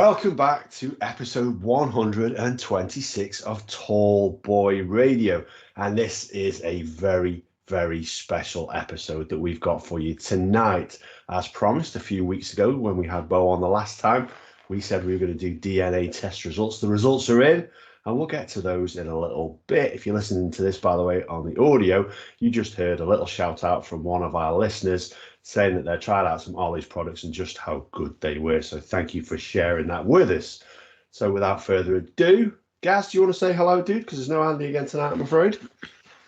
Welcome back to episode 126 of Tall Boy Radio. And this is a very, very special episode that we've got for you tonight. As promised a few weeks ago when we had Bo on the last time, we said we were going to do DNA test results. The results are in, and we'll get to those in a little bit. If you're listening to this, by the way, on the audio, you just heard a little shout out from one of our listeners saying that they tried out some Ollie's products and just how good they were. So thank you for sharing that with us. So without further ado, Gaz, do you want to say hello, dude? Because there's no Andy again tonight, I'm afraid.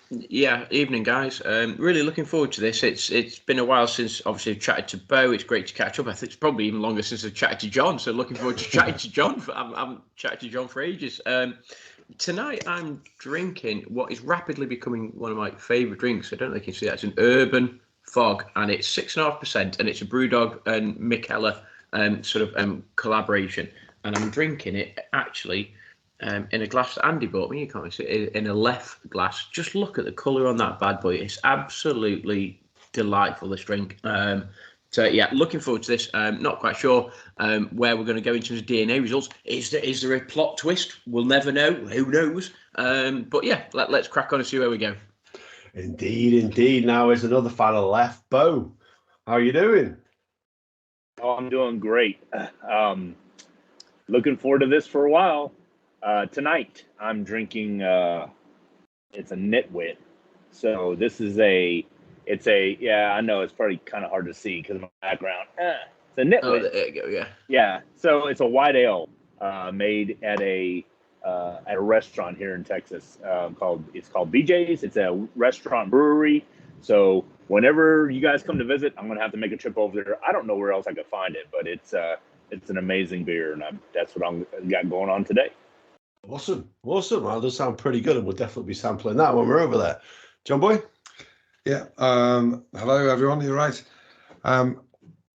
Yeah, evening, guys. Really looking forward to this. It's been a while since, obviously, I've chatted to Bo. It's great to catch up. I think it's probably even longer since I've chatted to John. So looking forward to chatting to John. I haven't chatted to John for ages. Tonight, I'm drinking what is rapidly becoming one of my favourite drinks. I don't know if you can see that. It's an Urban Fog, and it's 6.5%, and it's a Brewdog and Mikkeller collaboration. And I'm drinking it actually in a glass that Andy bought me. You can't see it, in a left glass. Just look at the colour on that bad boy. It's absolutely delightful, this drink. So yeah, looking forward to this. Not quite sure where we're going to go in terms of DNA results. Is there a plot twist? We'll never know. Who knows? But yeah, let's crack on and see where we go. Indeed. Now is another fella left. Bo, how are you doing? Oh, I'm doing great. Looking forward to this for a while. Tonight, I'm drinking, it's a Nitwit. So this is I know it's probably kind of hard to see because of my background. It's a Nitwit. Oh, there you go, yeah. Yeah, so it's a white ale made at a restaurant here in Texas called BJ's. It's a restaurant brewery. So whenever you guys come to visit, I'm gonna have to make a trip over there. I don't know where else I could find it, but it's an amazing beer, and that's what I'm got going on today. Awesome. Well, that does sound pretty good, and we'll definitely be sampling that when we're over there. John Boy? Yeah. Hello, everyone. You're right. I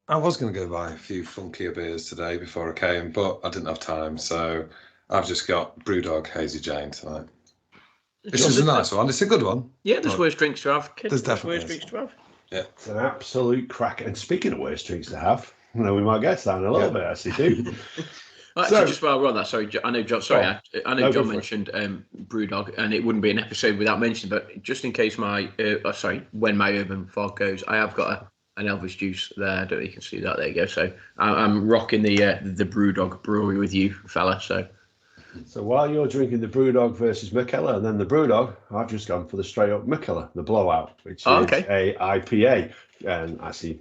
was going to go buy a few funkier beers today before I came, but I didn't have time, so I've just got Brewdog Hazy Jane tonight. This is a nice one. It's a good one. Yeah, there's worse drinks to have. There's definitely worse drinks to have. Yeah. It's an absolute crack. And speaking of worse drinks to have, we might get to that in a little bit, actually, too. Actually, just while we're on that, sorry, I know John. Sorry, I know John mentioned Brewdog, and it wouldn't be an episode without mentioning. But just in case when my Urban Fog goes, I have got an Elvis juice there. I don't know if you can see that. There you go. So I'm rocking the Brewdog brewery with you, fella. So while you're drinking the Brewdog versus Mikkeller and then the Brewdog, I've just gone for the straight up Mikkeller, the Blowout, which is a IPA. And actually,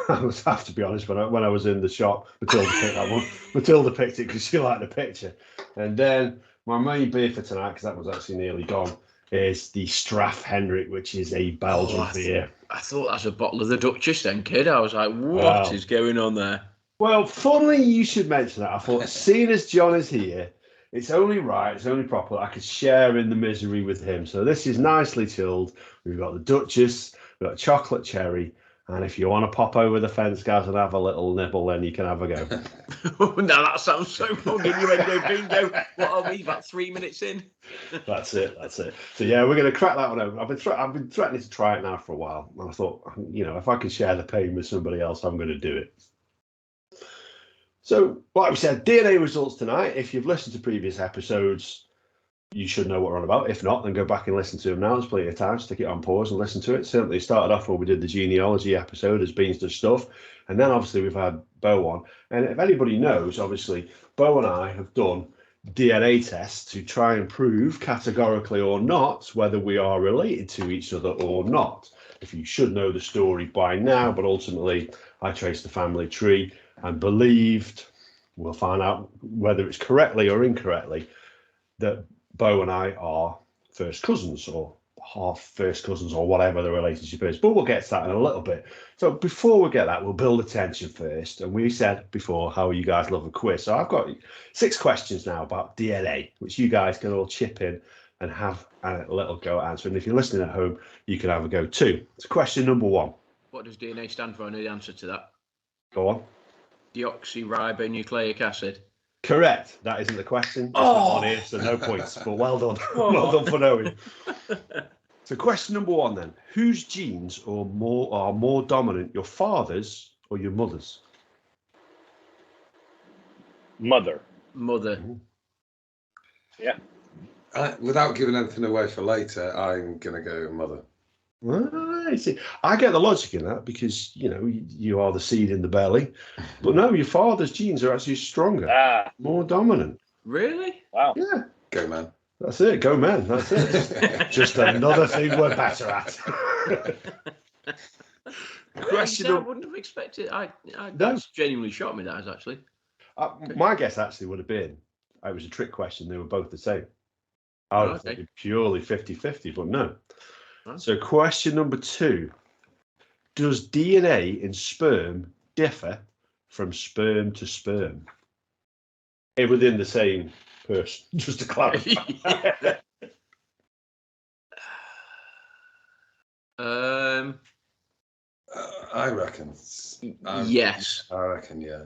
I have to be honest, when I was in the shop, Matilda picked that one. Matilda picked it because she liked the picture. And then my main beer for tonight, because that was actually nearly gone, is the Straf Hendrik, which is a Belgian beer. I thought that was a bottle of the Duchess then, kid. I was like, what is going on there? Well, funnily you should mention that. I thought, seeing as John is here, it's only right, it's only proper I could share in the misery with him. So this is nicely chilled. We've got the Duchess, we've got chocolate cherry, and if you want to pop over the fence, guys, and have a little nibble, then you can have a go. Now that sounds so fun. Innuendo bingo. What are we, about 3 minutes in? That's it. So yeah, we're going to crack that one over. I've been threatening to try it now for a while. And I thought, if I can share the pain with somebody else, I'm going to do it. So, like we said, DNA results tonight. If you've listened to previous episodes, you should know what we're on about. If not, then go back and listen to them now. There's plenty of time. Stick it on pause and listen to it. Certainly started off when we did the genealogy episode as Beans Does Stuff. And then obviously we've had Bo on. And if anybody knows, obviously, Bo and I have done DNA tests to try and prove categorically or not whether we are related to each other or not. If you should know the story by now, but ultimately I traced the family tree and believed, we'll find out whether it's correctly or incorrectly, that Bo and I are first cousins or half first cousins or whatever the relationship is. But we'll get to that in a little bit. So before we get that, we'll build attention first. And we said before how you guys love a quiz. So I've got 6 questions now about DNA, which you guys can all chip in and have a little go at answering. If you're listening at home, you can have a go too. So question number 1. What does DNA stand for? I know the answer to that. Go on. Deoxyribonucleic acid. Correct. That isn't the question. It's not on here, so no points. But well done. Well done for knowing. So question number 1 then. Whose genes are more dominant, your father's or your mother's? Mother. Mother. Yeah. Without giving anything away for later, I'm going to go mother. Right. See, I get the logic in that because you are the seed in the belly, but no, your father's genes are actually stronger, more dominant. Really? Wow. Yeah, Go, man. that's it. Go, man. That's it. Just another thing we're better at. Question. I wouldn't have expected. No. That's genuinely shocked me. That is actually. My guess actually would have been it was a trick question. They were both the same. I would have thought purely 50-50, but no. Huh? So question number 2. Does DNA in sperm differ from sperm to sperm? Within the same person, just to clarify. I reckon. Yes. I reckon, yeah.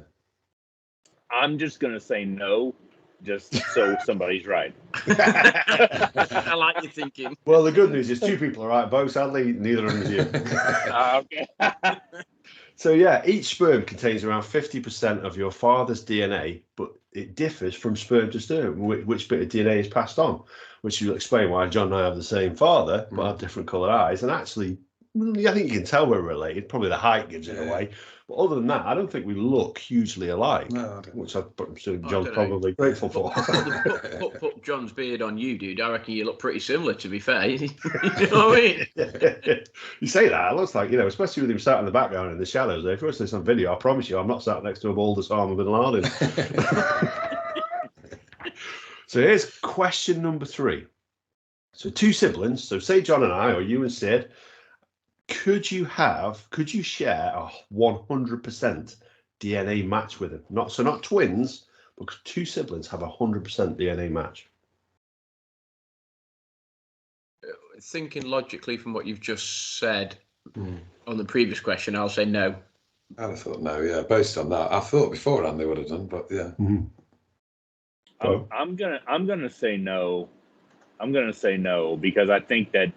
I'm just going to say no, just so somebody's right. I like your thinking. Well, the good news is 2 people are right, Bo. Sadly, neither of them is you. Okay. So, yeah, each sperm contains around 50% of your father's DNA, but it differs from sperm to sperm, which bit of DNA is passed on, which will explain why John and I have the same father, but have different coloured eyes. And actually, I think you can tell we're related. Probably the height gives it away. But other than that, I don't think we look hugely alike, No, I don't. which I'm sure John's probably grateful for. Put John's beard on you, dude. I reckon you look pretty similar, to be fair. You know what I mean? You say that, it looks like, especially with him sat in the background in the shadows there. If you watch this on video, I promise you, I'm not sat next to a bald Osama bin Laden. So here's question number 3. So 2 siblings, so say John and I, or you and Sid, could you share a 100% DNA match with them? Not twins, but 2 siblings have a 100% DNA match. Thinking logically from what you've just said on the previous question, I'll say no. I'd have thought no, yeah. Based on that, I thought beforehand they would have done, but yeah. I'm gonna say no. I'm gonna say no because I think that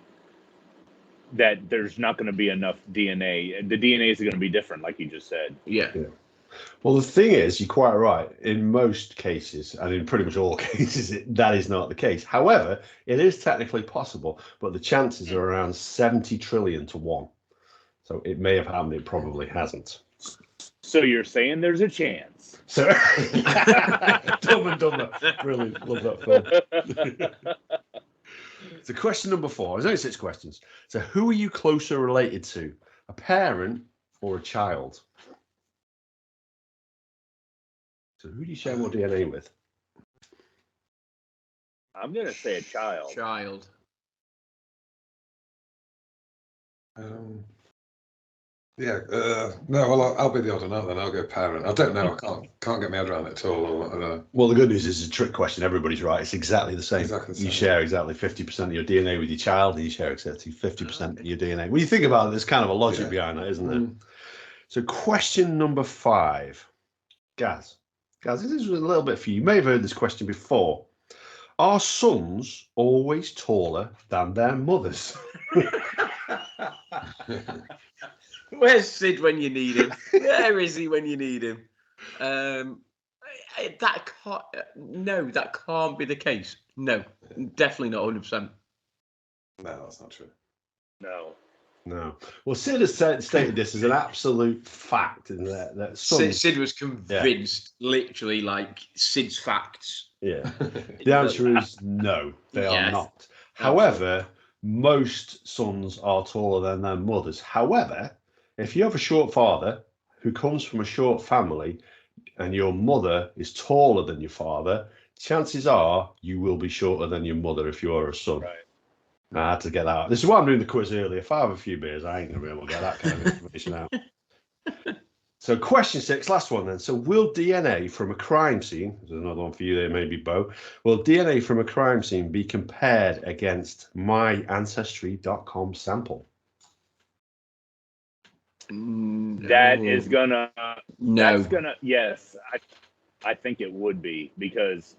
there's not going to be enough DNA. The DNA is going to be different, like you just said. Yeah. Well, the thing is, you're quite right. In most cases, and in pretty much all cases, that is not the case. However, it is technically possible, but the chances are around 70 trillion to 1. So it may have happened. It probably hasn't. So you're saying there's a chance. So Dumb and Dumber. Brilliant. Love that film. So question number 4. There's only 6 questions. So who are you closer related to? A parent or a child? So who do you share more DNA with? I'm going to say a child. Yeah. No, well, I'll be the odd one out then. I'll go parent. I don't know. I can't get my head around it at all. Well, the good news is it's a trick question. Everybody's right. It's exactly the same. Exactly the same. You share exactly 50% of your DNA with your child, and you share exactly 50% of your DNA. When you think about it, there's kind of a logic behind that, isn't there? So question number 5. Gaz, this is a little bit for you. You may have heard this question before. Are sons always taller than their mothers? Where's Sid when you need him? Where is he when you need him? That can't be the case. No, definitely not 100%. No, that's not true. No. Well, Sid has stated this as an absolute fact. In that Sid was convinced, literally, like Sid's facts. Yeah. The answer is no, they are not. However, most sons are taller than their mothers. However, if you have a short father who comes from a short family and your mother is taller than your father, chances are you will be shorter than your mother if you are a son. Right. I had to get that out. This is why I'm doing the quiz early. If I have a few beers, I ain't going to be able to get that kind of information out. So question 6, last one then. So will DNA from a crime scene, there's another one for you there, maybe, Bo. Will DNA from a crime scene be compared against myancestry.com sample? That is gonna. No. That's gonna. Yes, I think it would be because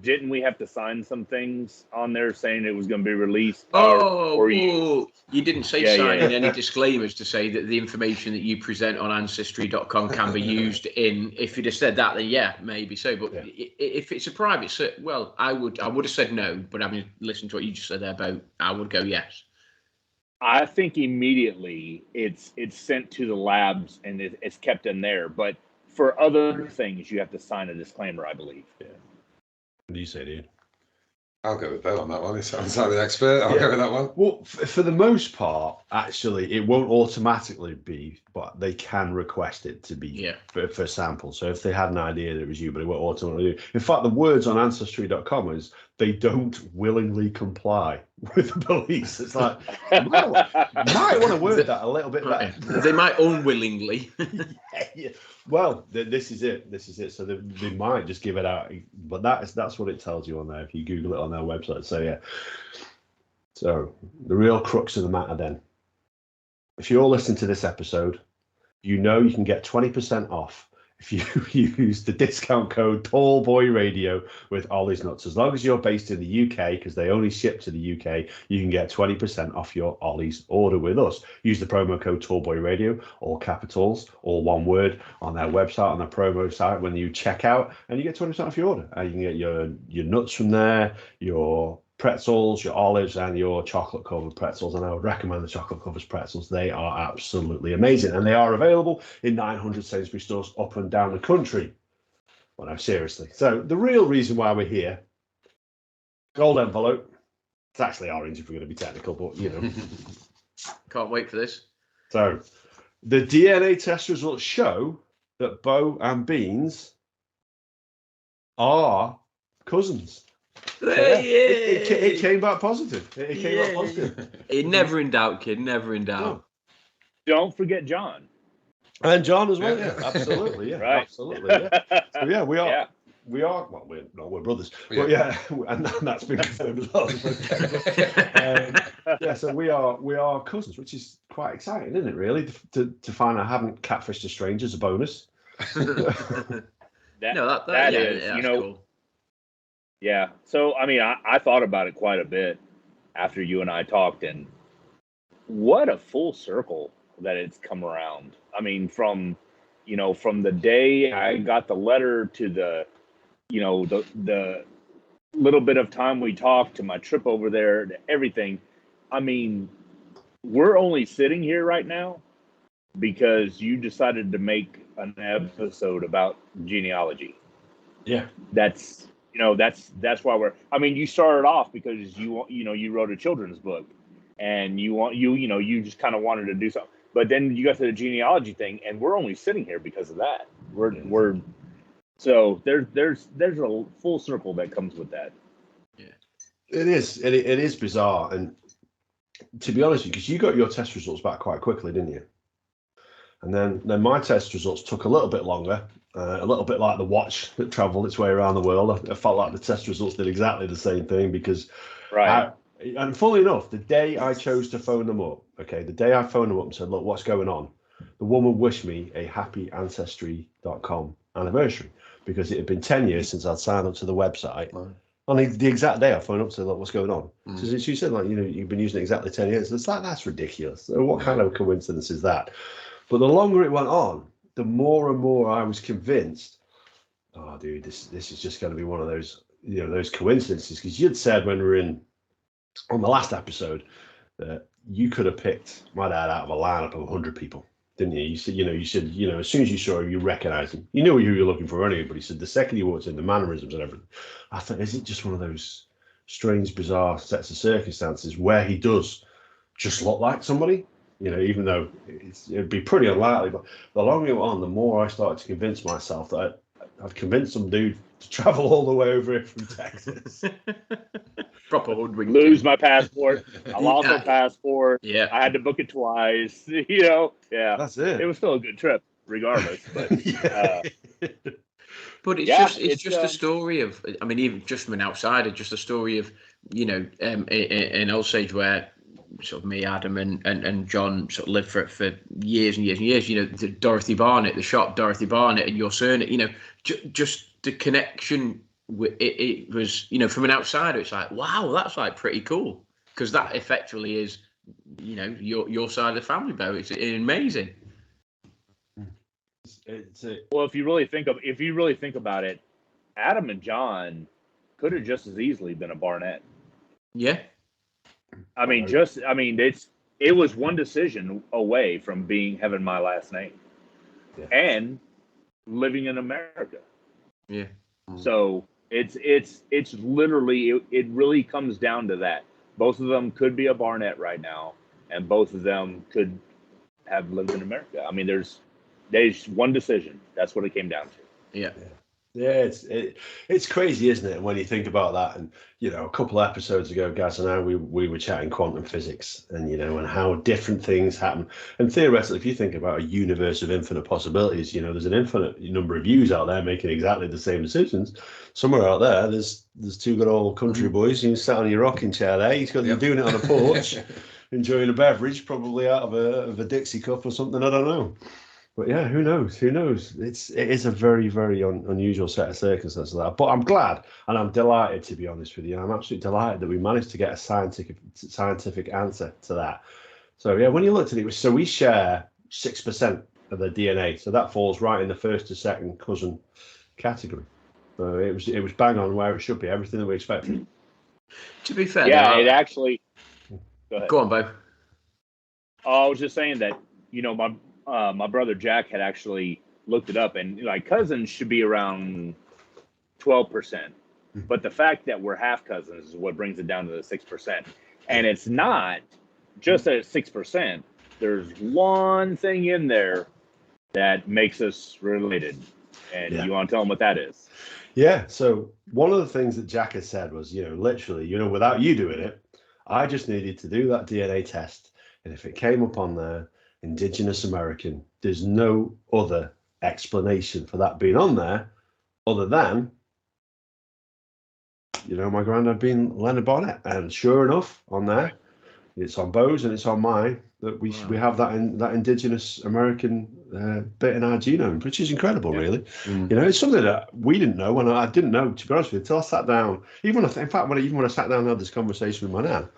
didn't we have to sign some things on there saying it was going to be released? You didn't say Yeah, sign in any disclaimers to say that the information that you present on Ancestry.com can be used in. If you'd have said that, then yeah, maybe so. But if it's a private, well, I would have said no. But having listened to what you just said there about, I would go yes. I think immediately it's sent to the labs and it's kept in there. But for other things, you have to sign a disclaimer, I believe. Yeah. What do you say, dude? I'll go with Bill on that one. He sounds like the expert. I'll go with that one. Well, for the most part, actually, it won't automatically be, but they can request it to be for sample. So if they had an idea that it was you, but it won't automatically do. In fact, the words on Ancestry.com is they don't willingly comply with the police. It's like, you might want to word that a little bit better. They might unwillingly. Yeah. Well, this is it. This is it. So they might just give it out, but that's what it tells you on there if you Google it on their website. So yeah. So the real crux of the matter then. If you're listening to this episode, you know you can get 20% off if you use the discount code TallBoyRadio with Ollie's Nuts. As long as you're based in the UK, because they only ship to the UK, you can get 20% off your Ollie's order with us. Use the promo code TallBoyRadio, all capitals, all one word, on their website, on their promo site when you check out, and you get 20% off your order. You can get your nuts from there, your pretzels, your olives, and your chocolate covered pretzels. And I would recommend the chocolate covered pretzels. They are absolutely amazing, and they are available in 900 Sainsbury's stores up and down the country. Well, no, seriously. So the real reason why we're here, gold envelope. It's actually orange if we're going to be technical, but you know. Can't wait for this. So the DNA test results show that Bo and Beans are cousins. It came back positive. It came back positive. Never in doubt, kid. Never in doubt. No. Don't forget John. And John as well. Yeah, absolutely. Yeah, right. Absolutely. Yeah. So yeah, we are. Yeah. We are. Well, we're brothers. Yeah. But yeah, and that's been confirmed as well. Yeah. So we are cousins, which is quite exciting, isn't it? Really, to find I haven't catfished a stranger as a bonus. that is, you know. Cool. Yeah. So, I mean, I thought about it quite a bit after you and I talked, and what a full circle that it's come around. I mean, from the day I got the letter to the little bit of time we talked to my trip over there to everything. I mean, we're only sitting here right now because you decided to make an episode about genealogy. Yeah. That's why we're. I mean, you started off because you wrote a children's book, and you just kind of wanted to do something. But then you got to the genealogy thing, and we're only sitting here because of that. So there's a full circle that comes with that. Yeah, it is. It is bizarre, and to be honest, because you got your test results back quite quickly, didn't you? And then my test results took a little bit longer. A little bit like the watch that travelled its way around the world. I felt like the test results did exactly the same thing because, right. And funnily enough, the day I chose to phone them up, the day I phoned them up and said, look, what's going on? The woman wished me a happy Ancestry.com anniversary because it had been 10 years since I'd signed up to the website. Right. On the exact day I phoned up to say, look, what's going on? So she said, you've been using it exactly 10 years. It's like, that's ridiculous. So what kind of coincidence is that? But the longer it went on, the more and more I was convinced, oh, dude, this is just going to be one of those, those coincidences. Because you'd said when we were on the last episode that you could have picked my dad out of a lineup of 100 people, didn't you? You said, as soon as you saw him, you recognized him. You knew who you were looking for anyway, but he said the second you walked in, the mannerisms and everything. I thought, is it just one of those strange, bizarre sets of circumstances where he does just look like somebody? Even though it'd be pretty unlikely, but the longer it went on, the more I started to convince myself that I'd convinced some dude to travel all the way over here from Texas. Proper hoodwink. Lose my passport. I lost my passport. Yeah. I had to book it twice. Yeah. That's it. It was still a good trip, regardless. But but it's just a story of. I mean, even just from an outsider, just a story of in Osage where sort of me, Adam, and John sort of lived for years and years and years. Dorothy Barnett, the shop Dorothy Barnett, and your surname. Just the connection it was, you know, from an outsider, it's like, wow, that's like pretty cool, because that effectively is, you know, your side of the family, Bo. It's amazing. Well, if you really think about it, Adam and John could have just as easily been a Barnett. Yeah. I mean, it was one decision away from having my last name, and living in America. Yeah. So it's literally it really comes down to that. Both of them could be a Barnett right now, and both of them could have lived in America. I mean, there's one decision. That's what it came down to. Yeah. Yeah, it's crazy, isn't it, when you think about that? And you know, a couple of episodes ago, Gaz and I, we were chatting quantum physics, and you know, and how different things happen. And theoretically, if you think about a universe of infinite possibilities, you know, there's an infinite number of yous out there making exactly the same decisions. Somewhere out there, there's two good old country boys. You sat on your rocking chair there. You're doing it on a porch, enjoying a beverage, probably out of a Dixie cup or something. I don't know. But yeah, who knows? Who knows? It is a very, very unusual set of circumstances. But I'm glad and I'm delighted, to be honest with you. I'm absolutely delighted that we managed to get a scientific answer to that. So yeah, when you looked at it, so we share 6% of the DNA, so that falls right in the first to second cousin category. So it was bang on where it should be. Everything that we expected. To be fair, yeah, it actually. Go on, Bo. I was just saying that, you know, my brother Jack had actually looked it up, and like cousins should be around 12%, but the fact that we're half cousins is what brings it down to the 6%. And it's not just at 6%. There's one thing in there that makes us related, and you want to tell them what that is? Yeah. So one of the things that Jack had said was, you know, literally, you know, without you doing it, I just needed to do that DNA test, and if it came up on there, Indigenous American, there's no other explanation for that being on there other than, you know, my granddad being Leonard Barnett. And sure enough, on there, it's on Bo's and it's on mine, that we have that Indigenous American bit in our genome, which is incredible, really. You know, it's something that we didn't know, and I didn't know, to be honest with you, until I sat down. Even when I sat down and had this conversation with my nan,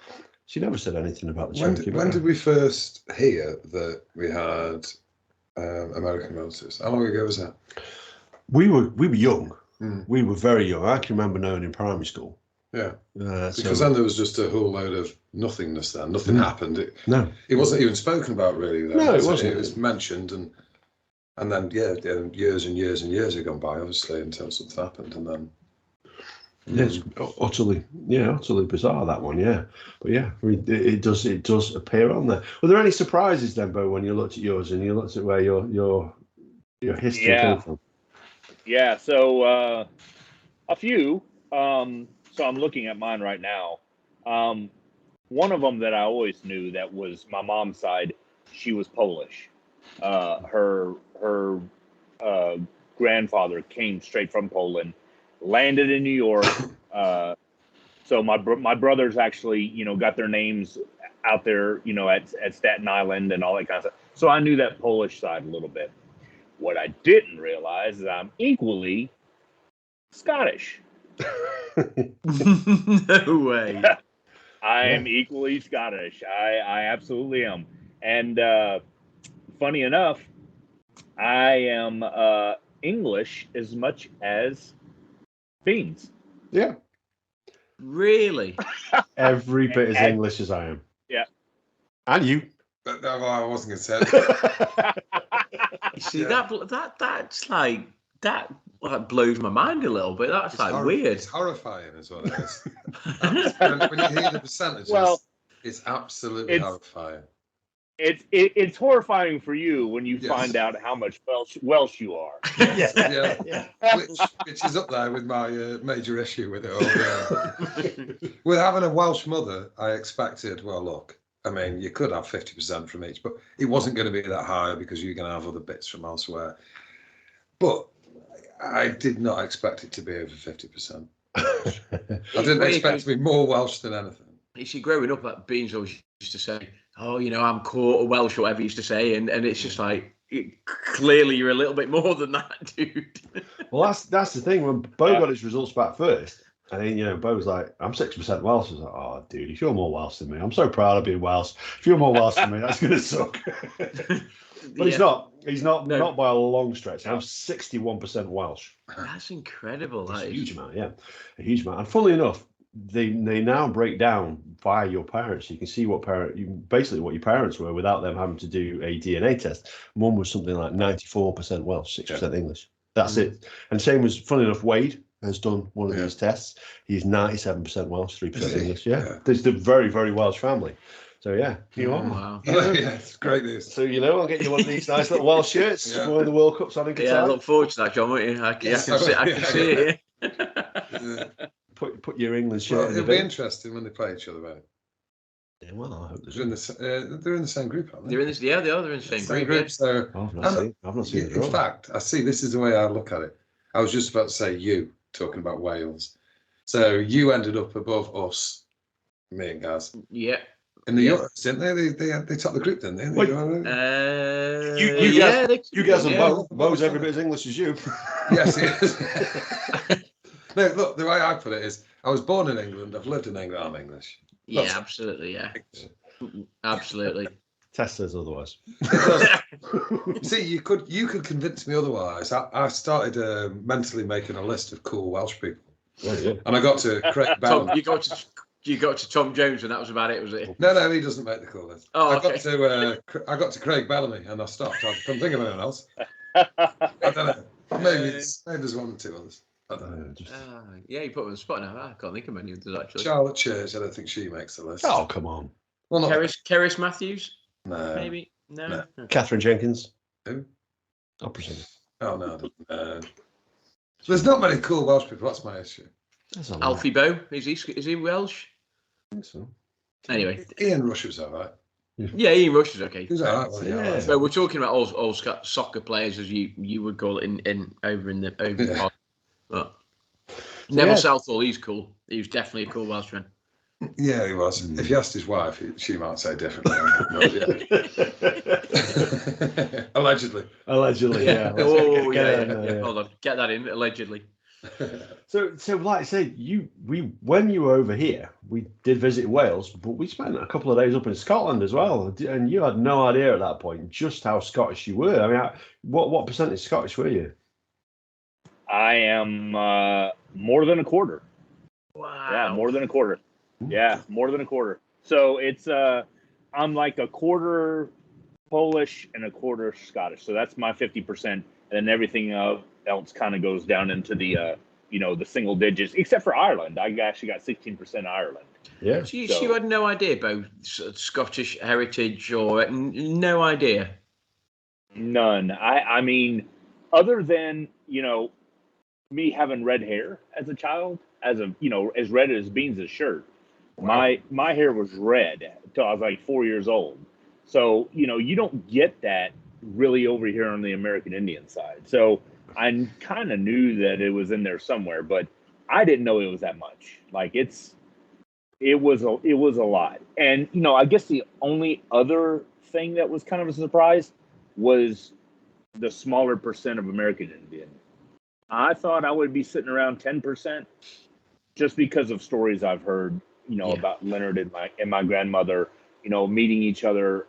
she never said anything about the Cherokee. When did we first hear that we had American relatives? How long ago was that? We were young. We were very young. I can remember knowing in primary school. Yeah. Because then there was just a whole load of nothingness then. Nothing happened. It wasn't even spoken about really then. No, it wasn't. It was mentioned and then years and years and years had gone by, obviously, until something happened, and then it's utterly bizarre, that one, yeah. But yeah, it does appear on there. Were there any surprises then, Bo, when you looked at yours and you looked at where your history came from? Yeah, so a few. So I'm looking at mine right now. One of them that I always knew that was my mom's side. She was Polish. Her grandfather came straight from Poland, landed in New York. So my brothers actually, you know, got their names out there, you know, at Staten Island and all that kind of stuff. So I knew that Polish side a little bit. What I didn't realize is I'm equally Scottish. No way. I am equally Scottish. I absolutely am. And funny enough, I am English as much as Fiends. Yeah. Really? Every bit as English as I am. Yeah. And you. But no, I wasn't going to say You see, that's like, that blows my mind a little bit. That's like weird. It's horrifying is what it is. When you hear the percentages, it's absolutely horrifying. It's horrifying for you when you find out how much Welsh you are. Yeah. Which is up there with my major issue with it all. With having a Welsh mother, I expected, well, look, I mean, you could have 50% from each, but it wasn't going to be that high because you're going to have other bits from elsewhere. But I did not expect it to be over 50%. I didn't expect it to be more Welsh than anything. You see, growing up, Beans always used to say, oh, you know, I'm quarter Welsh or whatever he used to say. And it's just like, clearly you're a little bit more than that, dude. Well, that's the thing. When Bo got his results back first, and then Bo was like, "I'm 6% Welsh." I was like, "Oh, dude, if you're more Welsh than me, I'm so proud of being Welsh. If you're more Welsh than me, that's gonna suck." But he's not. He's not by a long stretch. I'm 61% Welsh. That's incredible. That's a huge amount, yeah, a huge amount. And funnily enough, they now break down via your parents. You can see basically what your parents were without them having to do a DNA test. Mum was something like 94% Welsh, 6% English. That's it. And same was, funny enough, Wade has done one of these tests. He's 97% Welsh, 3% English. Yeah, there's the very, very Welsh family. So yeah, you are. Wow. Yeah, it's great news. So I'll get you one of these nice little Welsh shirts for one of the World Cups on in Qatar. Yeah, I look forward to that, John. Won't you? I can see it. Put your England shirt. Well, it'll be interesting when they play each other, right? Yeah, well, I hope they're in the same group, aren't they? They're in this. Yeah, they are. They're in the same group. So I've not seen it. In fact, I see. This is the way I look at it. I was just about to say you talking about Wales. So you ended up above us, me and Gaz. Yeah. In the Euros, didn't they? They topped the group, didn't they? You guys are Bo. Bo's every bit as English as you. Yes, he is. No, look, the way I put it is, I was born in England. I've lived in England. I'm English. Yeah, absolutely. Yeah, absolutely. Test says otherwise. See, you could convince me otherwise. I started mentally making a list of cool Welsh people, and I got to Craig Bellamy. You got to Tom Jones, and that was about it, was it? No, he doesn't make the call list. Oh, okay. I got to Craig Bellamy, and I stopped. I couldn't think of anyone else. I don't know. Maybe there's one or two others. I don't know. Yeah, you put me on the spot now. I can't think of any others actually. Charlotte Church, I don't think she makes the list. Oh, come on. Well, not Keris Matthews? No. Maybe? No. Catherine Jenkins? Who? Opera singer. Oh, no. There's not many cool Welsh people. That's my issue. Alfie Bow? Is he Welsh? I think so. Anyway. Ian Rush was all right. Yeah, Ian Rush is okay. He's all right. Yeah. So we're talking about old soccer players, as you would call it over the pod. But Neville Southall, he's cool. He was definitely a cool Welshman. Yeah, he was. If you asked his wife, she might say differently. Allegedly. Yeah. Oh, yeah. Hold on. Get that in, allegedly. So like I said, when you were over here, we did visit Wales, but we spent a couple of days up in Scotland as well, and you had no idea at that point just how Scottish you were. I mean, what percentage Scottish were you? I am more than a quarter. Wow. Yeah, more than a quarter. Yeah, more than a quarter. So it's I'm like a quarter Polish and a quarter Scottish. So that's my 50%, and then everything else kind of goes down into the the single digits, except for Ireland. I actually got 16% Ireland. Yeah. So you had no idea about Scottish heritage or no idea? None. I mean, other than me having red hair as a child, as red as beans as shirt. Wow. My hair was red until I was like 4 years old. So, you don't get that really over here on the American Indian side. So I kind of knew that it was in there somewhere, but I didn't know it was that much. Like it was a lot. And, I guess the only other thing that was kind of a surprise was the smaller percent of American Indian. I thought I would be sitting around 10% just because of stories I've heard, about Leonard and my grandmother, meeting each other,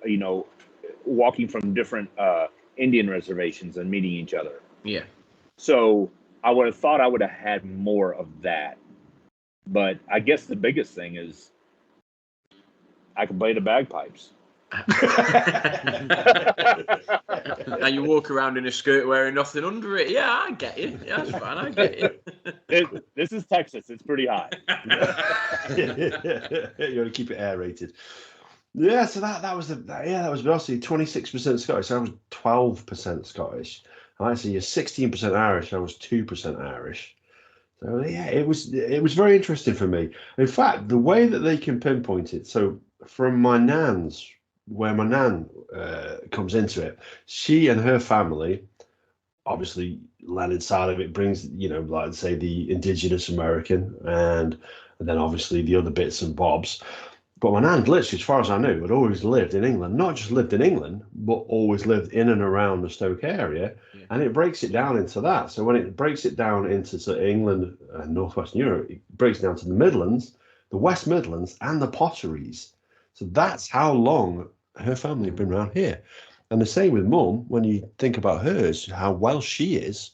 walking from different Indian reservations and meeting each other. Yeah. So I would have thought I would have had more of that. But I guess the biggest thing is I can play the bagpipes. And you walk around in a skirt wearing nothing under it. Yeah, I get you. Yeah, that's fine. I get you. This is Texas. It's pretty high. You want to keep it aerated. Yeah, so that was obviously 26% Scottish. So I was 12% Scottish. And actually, you're 16% Irish. I was 2% Irish. So yeah, it was very interesting for me. In fact, the way that they can pinpoint it. So from my nan's, where my nan comes into it, she and her family, obviously Leonard's side of it brings, like say the indigenous American, and then obviously the other bits and bobs. But my nan, literally, as far as I knew, had always lived in England. Not just lived in England, but always lived in and around the Stoke area. Yeah. And it breaks it down into that. So when it breaks it down into England and Northwestern Europe, it breaks it down to the Midlands, the West Midlands, and the Potteries. So that's how long her family have been around here. And the same with Mum, when you think about hers, how Welsh she is,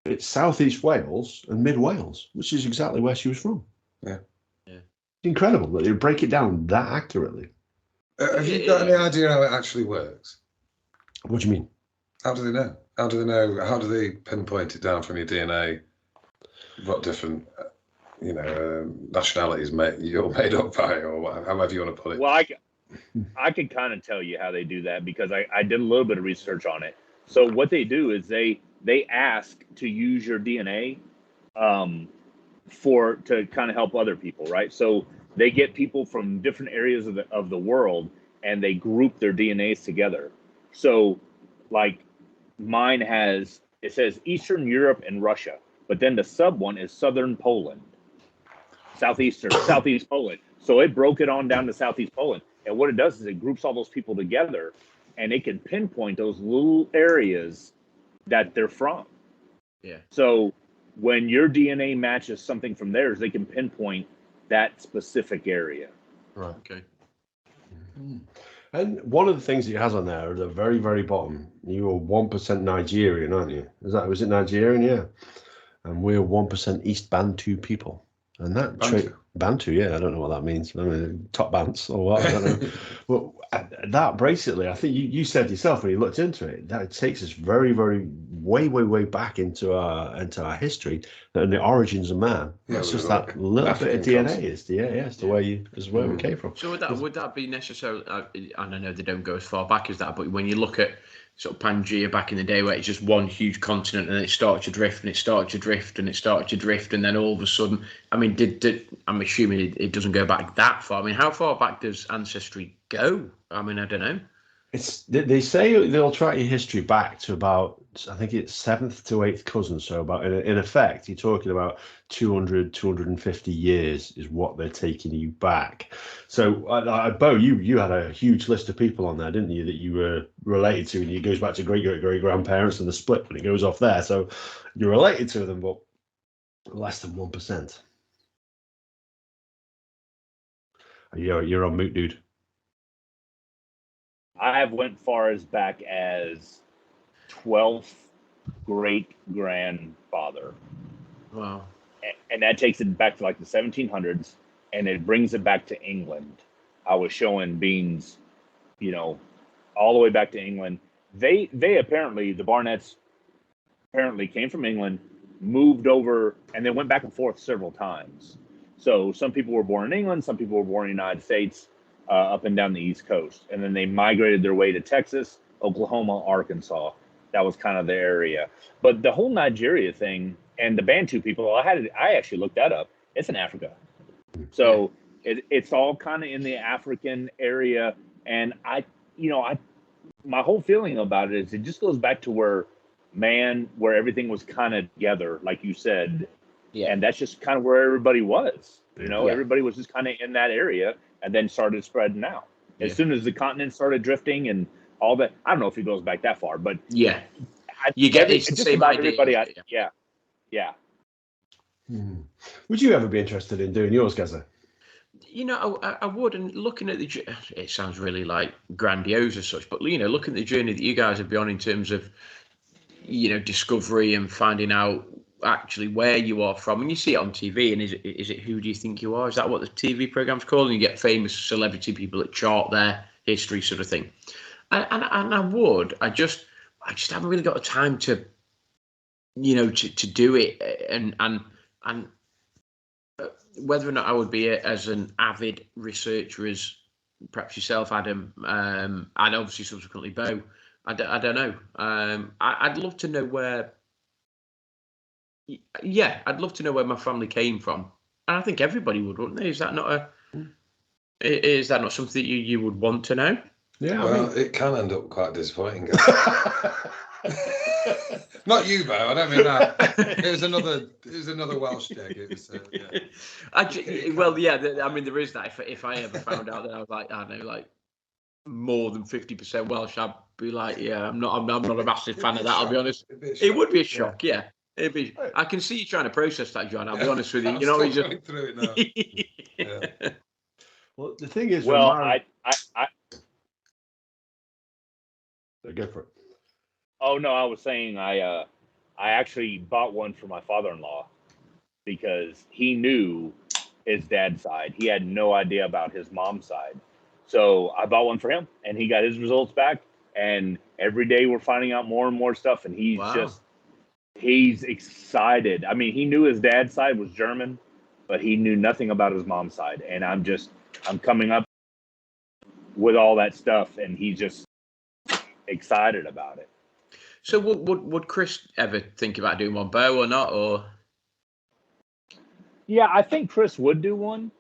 it's Southeast Wales and Mid Wales, which is exactly where she was from. Yeah. Incredible that they break it down that accurately. Have you got any idea how it actually works? What do you mean? How do they know? How do they know? How do they pinpoint it down from your DNA? What different, nationalities you're made up by, or whatever, however you want to put it? Well, I can kind of tell you how they do that because I did a little bit of research on it. So what they do is they ask to use your DNA to kind of help other people, right? So they get people from different areas of the world and they group their DNAs together. So like mine it says Eastern Europe and Russia, but then the sub one is Southern Poland, Southeast Poland. So it broke it on down to Southeast Poland. And what it does is it groups all those people together and it can pinpoint those little areas that they're from. Yeah. So when your DNA matches something from theirs, they can pinpoint that specific area. Right. Okay. And one of the things it has on there at the very, very bottom, you are 1% Nigerian, aren't you? Was it Nigerian? Yeah. And we're 1% East Bantu people. And that Bantu, yeah, I don't know what that means. I mean, top Bants or what, I don't know. Well, that basically, I think you said yourself when you looked into it, that it takes us very, very, way back into our history and the origins of man. Yeah, it's just that little African bit of DNA concept. is where we came from. So would that be necessarily? And I know they don't go as far back as that, but when you look at sort of Pangea back in the day, where it's just one huge continent, and it started to drift, and it started to drift, and it started to drift, and then all of a sudden, I mean, I'm assuming it doesn't go back that far. I mean, how far back does ancestry go? I mean, I don't know. They say they'll track your history back to about, I think it's 7th to 8th cousin. So about in effect, you're talking about 250 years is what they're taking you back. So Bo, you had a huge list of people on there, didn't you, that you were related to, and it goes back to great grandparents and the split, but it goes off there. So you're related to them, but less than 1%. You're on mute, dude. I have went far as back as 12th great grandfather. Wow. And that takes it back to like the 1700s, and it brings it back to England. I was showing Beans, all the way back to England. They apparently, the Barnetts apparently came from England, moved over, and they went back and forth several times. So some people were born in England, some people were born in the United States, up and down the East Coast. And then they migrated their way to Texas, Oklahoma, Arkansas. That was kind of the area. But the whole Nigeria thing and the Bantu people, I actually looked that up. It's in Africa. So it's all kind of in the African area. And my whole feeling about it is it just goes back to where everything was kind of together, like you said. Yeah. And that's just kind of where everybody was. Yeah. Everybody was just kind of in that area and then started spreading out. As soon as the continent started drifting and all that, I don't know if it goes back that far, but yeah, you get it. It's just about everybody. Yeah. Would you ever be interested in doing yours, Gaza? I would. And looking at it sounds really like grandiose as such, but looking at the journey that you guys have been on in terms of, discovery and finding out actually where you are from, and you see it on TV, and is it Who Do You Think You Are? Is that what the TV program's called? And you get famous celebrity people that chart their history, sort of thing. And I just haven't really got the time to, to do it, and whether or not I would be as an avid researcher as perhaps yourself, Adam, and obviously subsequently Bo, I don't know. I'd love to know where. Yeah, I'd love to know where my family came from, and I think everybody would, wouldn't they? Is that not something that you would want to know? Yeah, well, it can end up quite disappointing. Not you, Bo. I don't mean that. It was another Welsh dig. It was, I mean, there is that. If I ever found out that I was like, I don't know, like more than 50% Welsh, I'd be like, yeah, I'm not a massive fan of that. I'll be honest. It would be a shock, yeah. It'd be. I can see you trying to process that, John. I'll be honest with you. You know, just going through it now. Yeah. Well, the thing is, well, go for it. Oh no, I was saying I actually bought one for my father-in-law because he knew his dad's side. He had no idea about his mom's side. So I bought one for him and he got his results back. And every day we're finding out more and more stuff. And he's excited. I mean, he knew his dad's side was German, but he knew nothing about his mom's side. And I'm coming up with all that stuff and he's just excited about it. So would Chris ever think about doing one, Bo, or not? Or yeah, I think Chris would do one.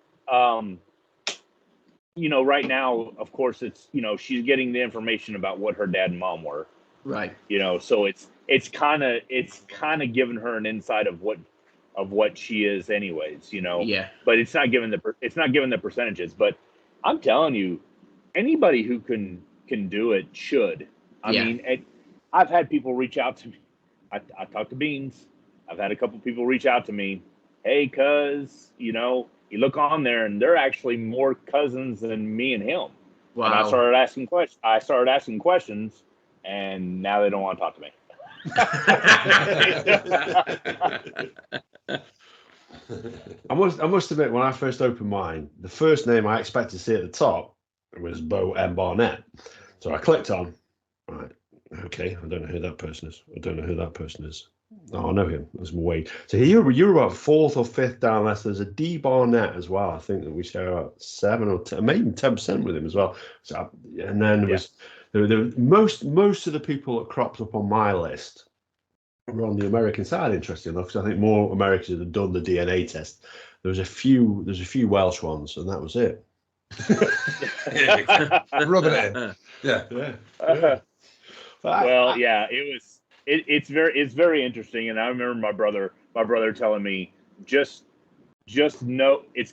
You know, right now, of course, it's, you know, she's getting the information about what her dad and mom were. Right. You know, so it's kind of giving her an insight of what she is, anyways. You know. Yeah. But it's not giving the percentages. But I'm telling you, anybody who can do it should. I mean. I've had people reach out to me. I talked to Beans. I've had a couple people reach out to me. Hey, cuz, you know, you look on there and they're actually more cousins than me and him. Wow. And I started asking questions, and now they don't want to talk to me. I must admit, when I first opened mine, the first name I expected to see at the top was Bo M. Barnett. So I clicked on, right. Okay, I don't know who that person is. Oh, I know him. That's Wade. So you're about fourth or fifth down less. There's a D Barnett as well. I think that we share about 7 or 10, maybe 10% with him as well. So, and then there most of the people that cropped up on my list were on the American side. Interesting enough, because I think more Americans had done the DNA test. There's a few Welsh ones, and that was it. Rub it in. Yeah. Well, yeah, it's very interesting, and I remember my brother telling me just know it's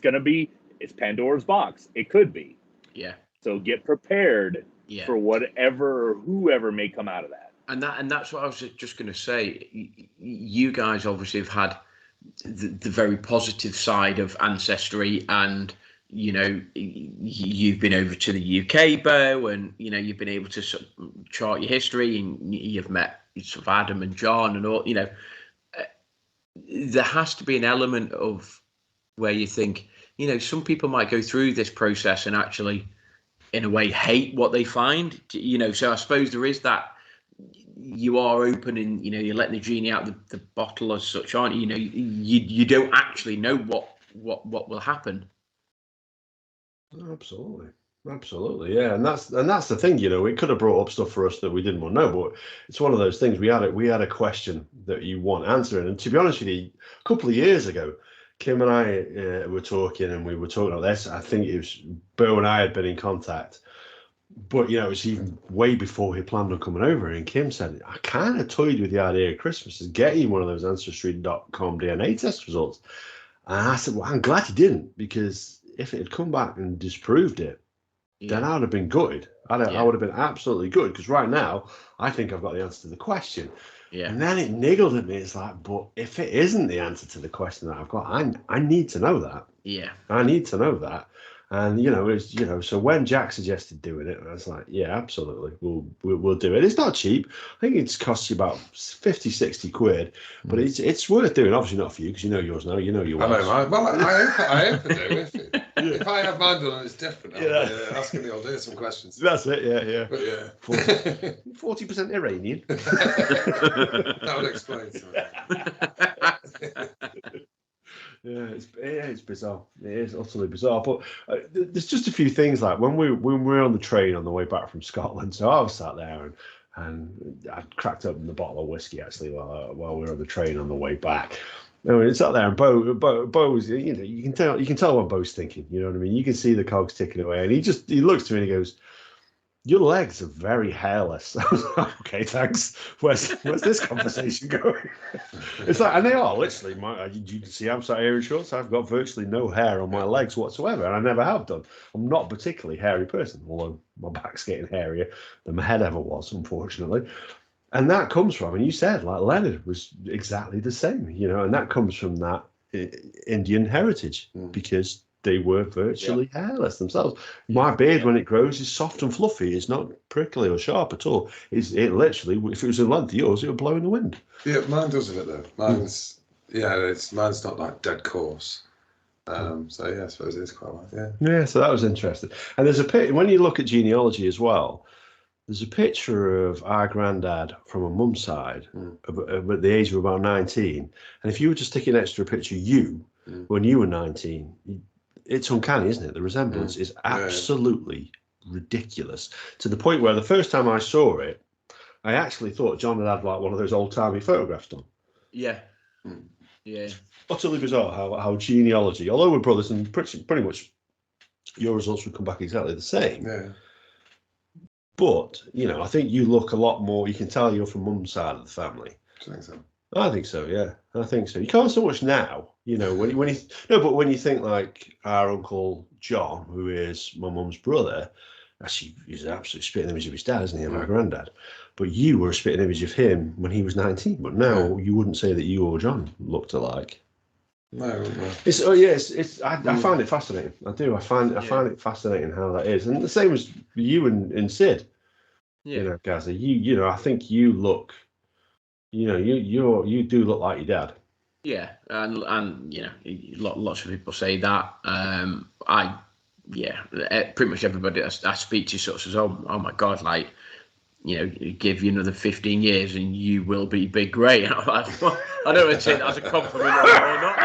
Pandora's box. It could be. Yeah. So get prepared for whatever or whoever may come out of that. And that's what I was just going to say. You guys obviously have had the very positive side of Ancestry, and you know, you've been over to the UK, Bo, and you know, you've been able to sort of chart your history, and you've met sort of Adam and John and all. You know, there has to be an element of where you think, you know, some people might go through this process and actually, in a way, hate what they find. You know, so I suppose there is that. You are open, and you know, you're letting the genie out the bottle as such, aren't you? You know, you don't actually know what will happen. Absolutely, yeah, and that's the thing. You know, it could have brought up stuff for us that we didn't want to know, but it's one of those things. We had a question that you want answering, and to be honest with you, a couple of years ago, Kim and I were talking, and we were talking about this. I think it was Bo and I had been in contact, but you know, it was even way before he planned on coming over. And Kim said, "I kind of toyed with the idea of Christmas is getting one of those Ancestry.com DNA test results," and I said, "Well, I'm glad you didn't, because if it had come back and disproved it, then I would have been gutted. I would have been absolutely gutted, because right now I think I've got the answer to the question." Yeah. And then it niggled at me. It's like, but if it isn't the answer to the question that I've got, I need to know that. Yeah. I need to know that. And you know, it's, you know, so when Jack suggested doing it, I was like, yeah, absolutely, we'll do it. It's not cheap. I think it's cost you about 50-60 quid, but it's worth doing. Obviously not for you, because you know yours now. You know your Welsh. I know mine. Well, I hope I do. If I have mine done and it's different, I'll be asking the old dear some questions. That's it. Yeah. But yeah, 40% Iranian. That would explain something. Yeah, it's bizarre. It is utterly bizarre. But there's just a few things, like when we were on the train on the way back from Scotland. So I was sat there and I cracked open the bottle of whiskey actually while we were on the train on the way back. I mean, it's sat there, and Bo's, you know, you can tell what Bo's thinking. You know what I mean? You can see the cogs ticking away, and he looks to me and he goes, Your legs are very hairless. I was like, okay, thanks. Where's this conversation going? It's like, and they are literally. You can see I'm sat here in shorts. I've got virtually no hair on my legs whatsoever, and I never have done. I'm not a particularly hairy person, although my back's getting hairier than my head ever was, unfortunately. And that comes from, and you said, like Leonard was exactly the same, and that comes from that Indian heritage because they were virtually hairless themselves. My beard, when it grows, is soft and fluffy. It's not prickly or sharp at all. It literally, if it was in length of yours, it would blow in the wind. Yeah, mine does a bit though. Mine's mine's not like dead coarse. So yeah, I suppose it is quite like Yeah, so that was interesting. And there's a picture when you look at genealogy as well. There's a picture of our granddad from a mum's side at the age of about 19. And if you were to stick an extra picture of you when you were 19, it's uncanny, isn't it? The resemblance is absolutely ridiculous, to the point where the first time I saw it, I actually thought John had like one of those old-timey photographs done. Yeah. Yeah. Utterly bizarre how genealogy, although we're brothers and pretty much your results would come back exactly the same. Yeah. But, I think you look a lot more, you can tell you're from mum's side of the family. I think so. I think so, yeah. I think so. You can't so much now, when you think like our Uncle John, who is my mum's brother, actually he's an absolute spitting image of his dad, isn't he, my granddad? But you were a spitting image of him when he was 19, but now you wouldn't say that you or John looked alike. No. I find it fascinating. I do. I find it fascinating how that is, and the same as you and Sid. Yeah. Gazza. I think you look. You do look like your dad. Yeah, and lots of people say that. Pretty much everybody I speak to sort of says, "Oh my God, like." Give you another 15 years and you will be Big Grey. And I'm like, well, I don't know if it's as a compliment or not.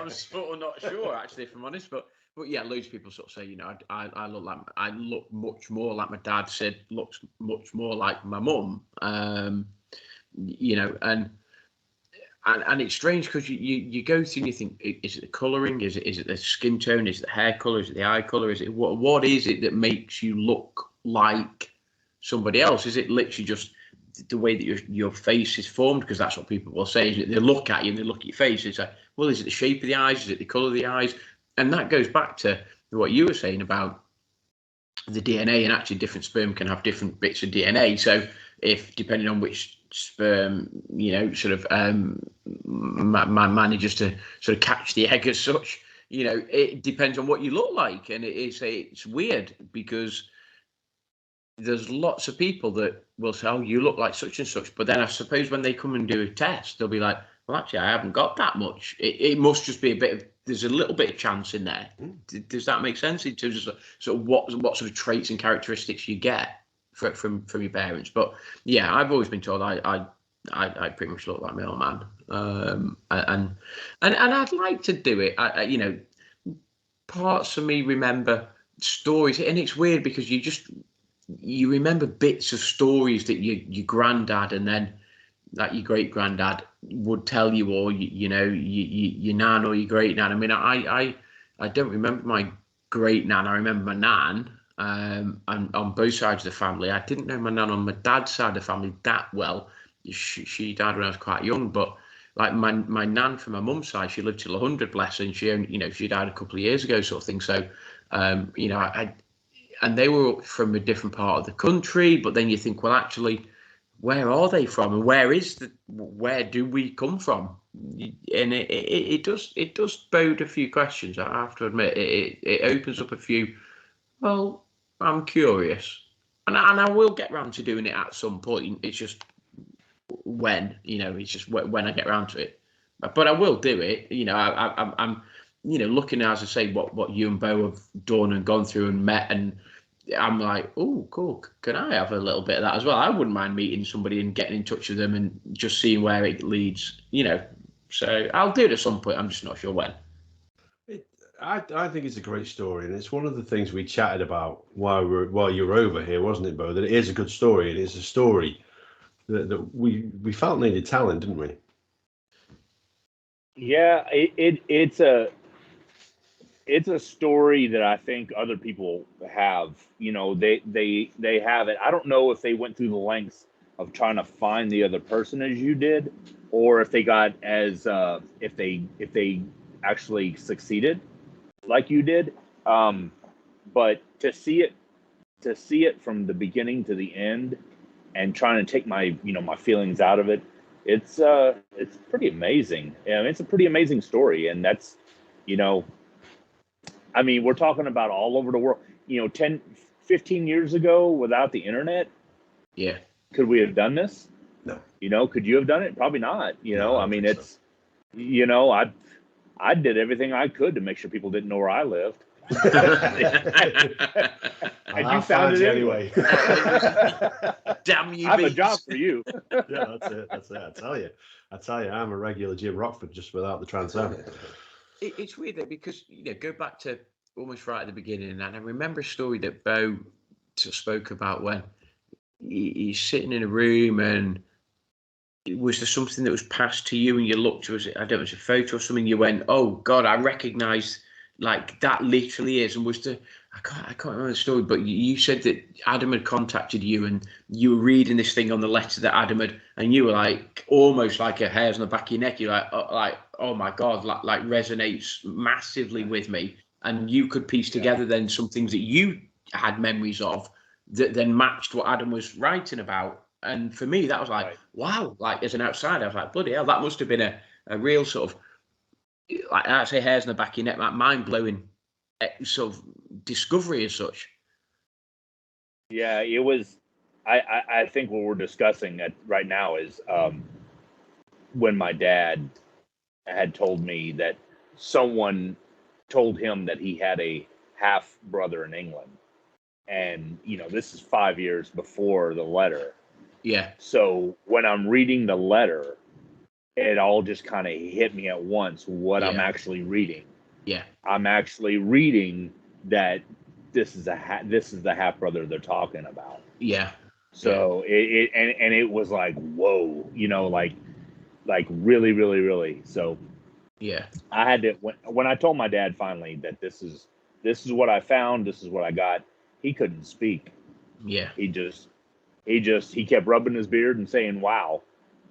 I'm sort of not sure, actually, if I'm honest. But yeah, loads of people sort of say, I look much more like my dad. Sid looks much more like my mum. And it's strange because you go through and you think, is it the colouring? Is it the skin tone? Is it the hair colour? Is it the eye colour? Is it what is it that makes you look like somebody else? Is it literally just the way that your face is formed? Because that's what people will say. They look at you and they look at your face. It's like, well, is it the shape of the eyes? Is it the colour of the eyes? And that goes back to what you were saying about the DNA, and actually different sperm can have different bits of DNA. So if, depending on which sperm, manages to sort of catch the egg as such, it depends on what you look like. And it's weird because there's lots of people that will say, oh, you look like such and such. But then I suppose when they come and do a test, they'll be like, well, actually, I haven't got that much. It must just be there's a little bit of chance in there. Does that make sense in terms of sort of what sort of traits and characteristics you get from your parents? But yeah, I've always been told I pretty much look like my old man. And I'd like to do it. Parts of me remember stories, and it's weird because you remember bits of stories that your granddad and then that your great granddad would tell you, or your nan or your great nan. I mean, I don't remember my great nan. I remember my nan, and on both sides of the family. I didn't know my nan on my dad's side of the family that well. She died when I was quite young, but like my nan from my mum's side, she lived till 100, bless her, and she died a couple of years ago, sort of thing. So, and they were from a different part of the country, but then you think, well, actually, where are they from, and where do we come from? And it does bode a few questions. I have to admit, it opens up a few. Well, I'm curious, and I will get round to doing it at some point. It's just when, it's just when I get round to it. But I will do it. I'm looking, as I say, what you and Bo have done and gone through and met, and I'm like, oh, cool. Can I have a little bit of that as well? I wouldn't mind meeting somebody and getting in touch with them and just seeing where it leads, So I'll do it at some point. I'm just not sure when. I think it's a great story, and it's one of the things we chatted about while you were over here, wasn't it, Bo? That it is a good story. It is a story that we felt needed telling, didn't we? Yeah, it's a. it's a story that I think other people have. You know, they have it. I don't know if they went through the lengths of trying to find the other person as you did, or if they got as if they actually succeeded like you did. But to see it from the beginning to the end, and trying to take my my feelings out of it, it's pretty amazing. And it's a pretty amazing story, and that's I mean, we're talking about all over the world. 10, 15 years ago, without the internet, Yeah. could we have done this? No. Could you have done it? Probably not. No, I mean, think it's, I did everything I could to make sure people didn't know where I lived. And you found it anyway. Damn you! I have a beast. job for you. Yeah, that's it. I tell you, I'm a regular Jim Rockford just without the Trans Am. It's weird though, because go back to almost right at the beginning, and I remember a story that Bo spoke about when he's sitting in a room, and was there something that was passed to you, and you looked, was it, I don't know, it was a photo or something, you went, oh God, I recognise, like, that literally is, and was the, I can't remember the story, but you said that Adam had contacted you, and you were reading this thing on the letter that Adam had, and you were like, almost like a hairs on the back of your neck, you're like, oh my God, like resonates massively with me, and you could piece together then some things that you had memories of that then matched what Adam was writing about. And for me, that was like, wow, like as an outsider, I was like, bloody hell, that must have been a real sort of, like I say, hairs in the back of your neck, like mind-blowing sort of discovery as such. Yeah, it was. I think what we're discussing right now is when my dad had told me that someone told him that he had a half brother in England, and this is 5 years before the letter. Yeah. So when I'm reading the letter, it all just kind of hit me at once what I'm actually reading. Yeah. I'm actually reading that this is the half brother they're talking about. Yeah. So it was like, whoa, like really, really, really. So yeah, I had to, when I told my dad finally that this is what I found, this is what I got, he couldn't speak. Yeah. He kept rubbing his beard and saying wow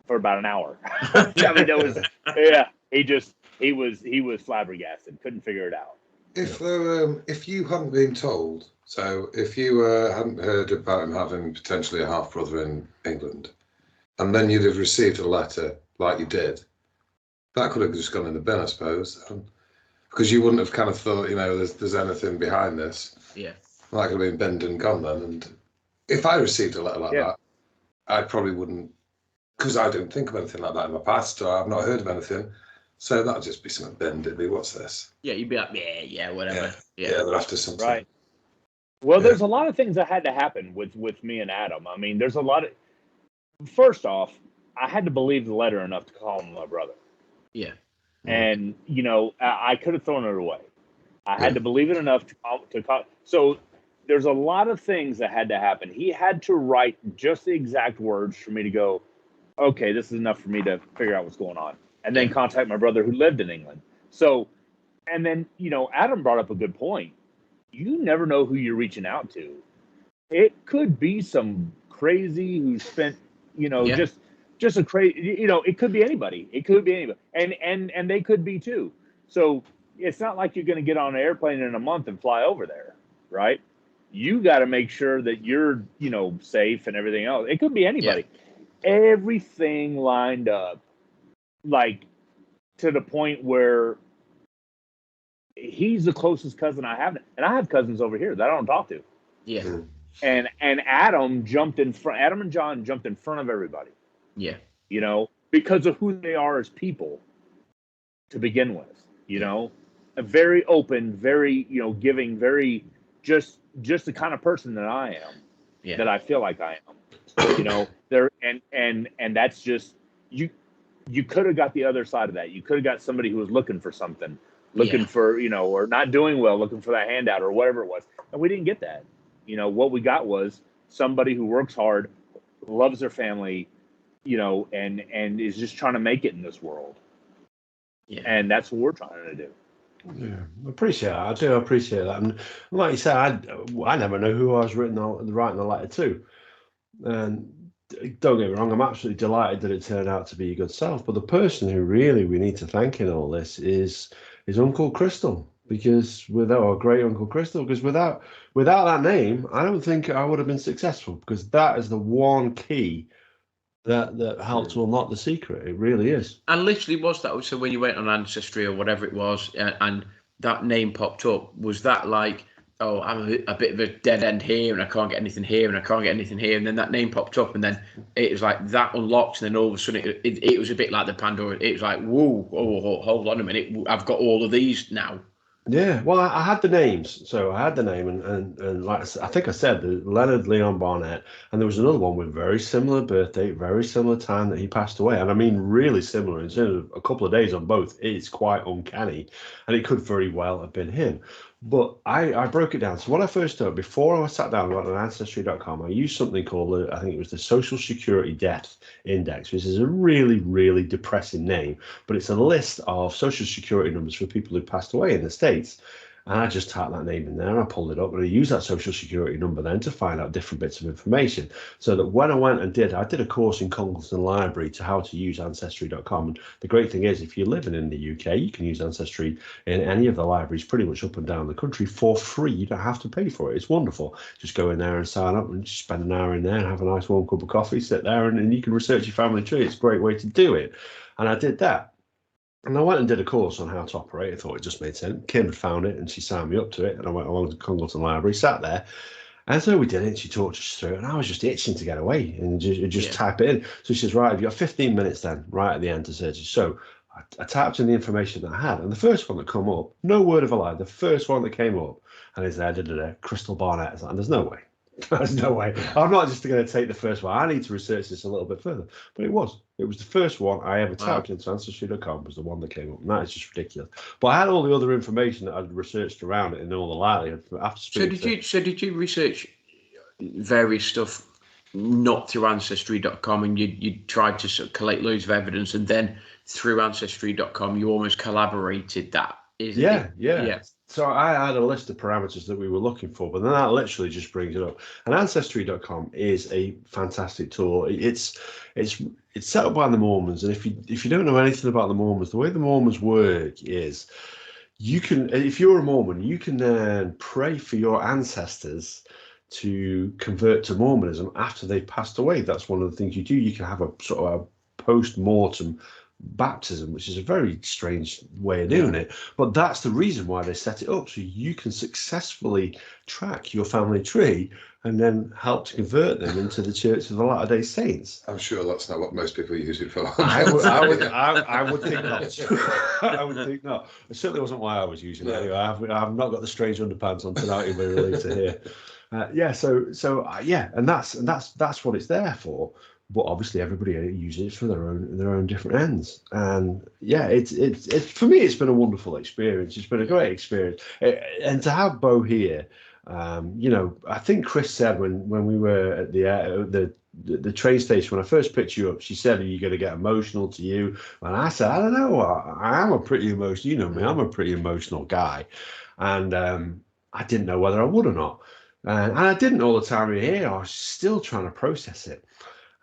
for about an hour. I mean, that was, yeah, he was flabbergasted, couldn't figure it out. If you hadn't been told, so if you hadn't heard about him having potentially a half brother in England, and then you'd have received a letter like you did, that could have just gone in the bin, I suppose, because you wouldn't have kind of thought, there's anything behind this. Yeah, that could have been binned and gone then. And if I received a letter like that, I probably wouldn't, because I didn't think of anything like that in my past, or I've not heard of anything. So that'd just be something binned. It'd be, what's this? Yeah, you'd be like, yeah, whatever. Yeah, they're after something. Right. Well, there's a lot of things that had to happen with me and Adam. I mean, there's a lot of. First off, I had to believe the letter enough to call him my brother. Yeah. And I could have thrown it away. I had to believe it enough to call. So there's a lot of things that had to happen. He had to write just the exact words for me to go, okay, this is enough for me to figure out what's going on. And then contact my brother who lived in England. So, and then, Adam brought up a good point. You never know who you're reaching out to. It could be some crazy who spent, just a crazy, it could be anybody. It could be anybody. And they could be too. So it's not like you're going to get on an airplane in a month and fly over there, right? You got to make sure that you're, safe and everything else. It could be anybody. Yeah. Everything lined up, like, to the point where he's the closest cousin I have. And I have cousins over here that I don't talk to. Yeah. And Adam jumped in front. Adam and John jumped in front of everybody. Yeah. Because of who they are as people to begin with, a very open, very, giving, very just the kind of person that I am, that I feel like I am, there. And that's just, you could have got the other side of that. You could have got somebody who was looking for something, looking for, or not doing well, looking for that handout or whatever it was. And we didn't get that. What we got was somebody who works hard, loves their family, and is just trying to make it in this world. Yeah. And that's what we're trying to do. Yeah, I appreciate that. I do appreciate that. And like you said, I never know who I was writing the letter to. And don't get me wrong, I'm absolutely delighted that it turned out to be your good self. But the person who really we need to thank in all this is Uncle Crystal, because without our great Uncle Crystal, because without that name, I don't think I would have been successful, because that is the one key that helped to unlock the secret. It really is. And literally was that. So when you went on Ancestry or whatever it was, and that name popped up, was that like, oh, I'm a bit of a dead end here, and I can't get anything here, and I can't get anything here, and then that name popped up, and then it was like that unlocked, and then all of a sudden it was a bit like the Pandora. It was like, whoa, oh, hold on a minute, I've got all of these now. Yeah, well, I had the names, so I had the name, and like I think I said, Leonard Leon Barnett, and there was another one with very similar birth date, very similar time that he passed away, and I mean really similar in terms of a couple of days on both. It's quite uncanny, and it could very well have been him. But I broke it down. So when I first started, before I sat down on Ancestry.com, I used something called, I think it was the Social Security Death Index, which is a really, really depressing name, but it's a list of Social Security numbers for people who passed away in the States. And I just typed that name in there, and I pulled it up, and I used that Social Security number then to find out different bits of information. So that when I went and I did a course in Congleton Library to how to use Ancestry.com. And the great thing is, if you're living in the UK, you can use Ancestry in any of the libraries pretty much up and down the country for free. You don't have to pay for it. It's wonderful. Just go in there and sign up and just spend an hour in there and have a nice warm cup of coffee, sit there, and you can research your family tree. It's a great way to do it. And I did that. And I went and did a course on how to operate. I thought it just made sense. Kim had found it and she signed me up to it. And I went along to Congleton Library, sat there. And so we did it. And she talked us through it. And I was just itching to get away and just type it in. So she says, right, you've got 15 minutes then, right at the end to search. So I typed in the information that I had. And the first one that come up, no word of a lie, the first one that came up, and it's there, Crystal Barnett. And there's no way. There's no way. I'm not just going to take the first one. I need to research this a little bit further. But it was the first one I ever typed into Ancestry.com was the one that came up. And that is just ridiculous. But I had all the other information that I'd researched around it and all the likelihood after speaking. So did you research various stuff not through Ancestry.com, and you tried to sort of collect loads of evidence, and then through Ancestry.com you almost collaborated that? Yeah. So I had a list of parameters that we were looking for, but then that literally just brings it up. And Ancestry.com is a fantastic tool. It's set up by the Mormons, and if you don't know anything about the Mormons, the way the Mormons work is you can, if you're a Mormon, you can then pray for your ancestors to convert to Mormonism after they've passed away. That's one of the things you do. You can have a sort of a post-mortem baptism, which is a very strange way of doing it, but that's the reason why they set it up, so you can successfully track your family tree and then help to convert them into the Church of the Latter-day Saints. I'm sure that's not what most people use it for. I would think not. I would think not. It certainly wasn't why I was using it anyway. I've not got the strange underpants on tonight in my releaser here. And that's what it's there for. But obviously, everybody uses it for their own different ends. And yeah, it's for me, it's been a wonderful experience. It's been a great experience, and to have Bo here, I think Chris said when we were at the train station when I first picked you up, she said, "Are you going to get emotional to you?" And I said, "I don't know. I am a pretty emotional. You know me. I'm a pretty emotional guy," and I didn't know whether I would or not. And I didn't all the time here. I was still trying to process it.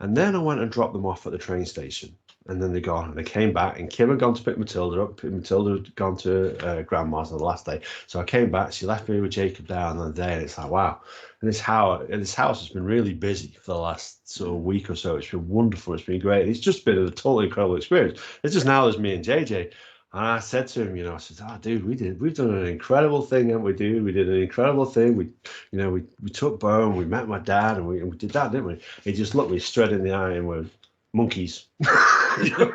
And then I went and dropped them off at the train station. And then they gone. And they came back, and Kim had gone to pick Matilda up. Matilda had gone to Grandma's on the last day. So I came back. She left me with Jacob down on the day. And it's like, wow. And this house has been really busy for the last sort of week or so. It's been wonderful. It's been great. It's just been a totally incredible experience. It's just now there's me and JJ. And I said to him, I said, dude, we've done an incredible thing, haven't we, dude? We did an incredible thing. We took Bo and we met my dad and we did that, didn't we? He just looked me straight in the eye and went, monkeys. You're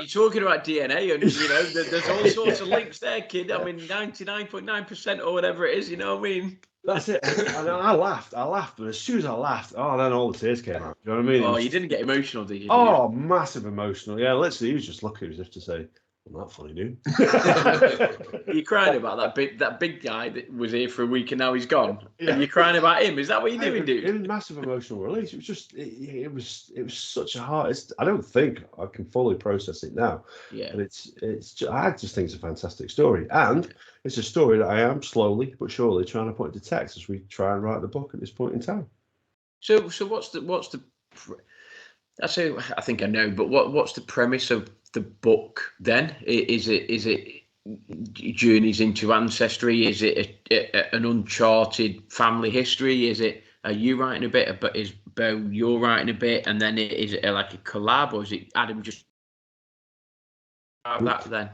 talking about DNA, and there's all sorts of links there, kid. I mean, 99.9% or whatever it is. You know what I mean? That's it. And I laughed, but as soon as I laughed, then all the tears came out. You know what I mean? Oh, you didn't get emotional, did you? Oh, massive emotional. Yeah, literally, he was just looking as if to say, Not funny, dude. You're crying about that big guy that was here for a week and now he's gone. Yeah. And you're crying about him. Is that what you're doing, dude? It was massive emotional release. It was just, it was such a hard. I don't think I can fully process it now. Yeah. But I just think it's a fantastic story, and it's a story that I am slowly but surely trying to put into text as we try and write the book at this point in time. So what's the? I think I know, but what's the premise of the book then? Is it journeys into ancestry? Is it an uncharted family history? Are you writing a bit, but is Bo you're writing a bit, and then is it like a collab, or is it Adam just that then?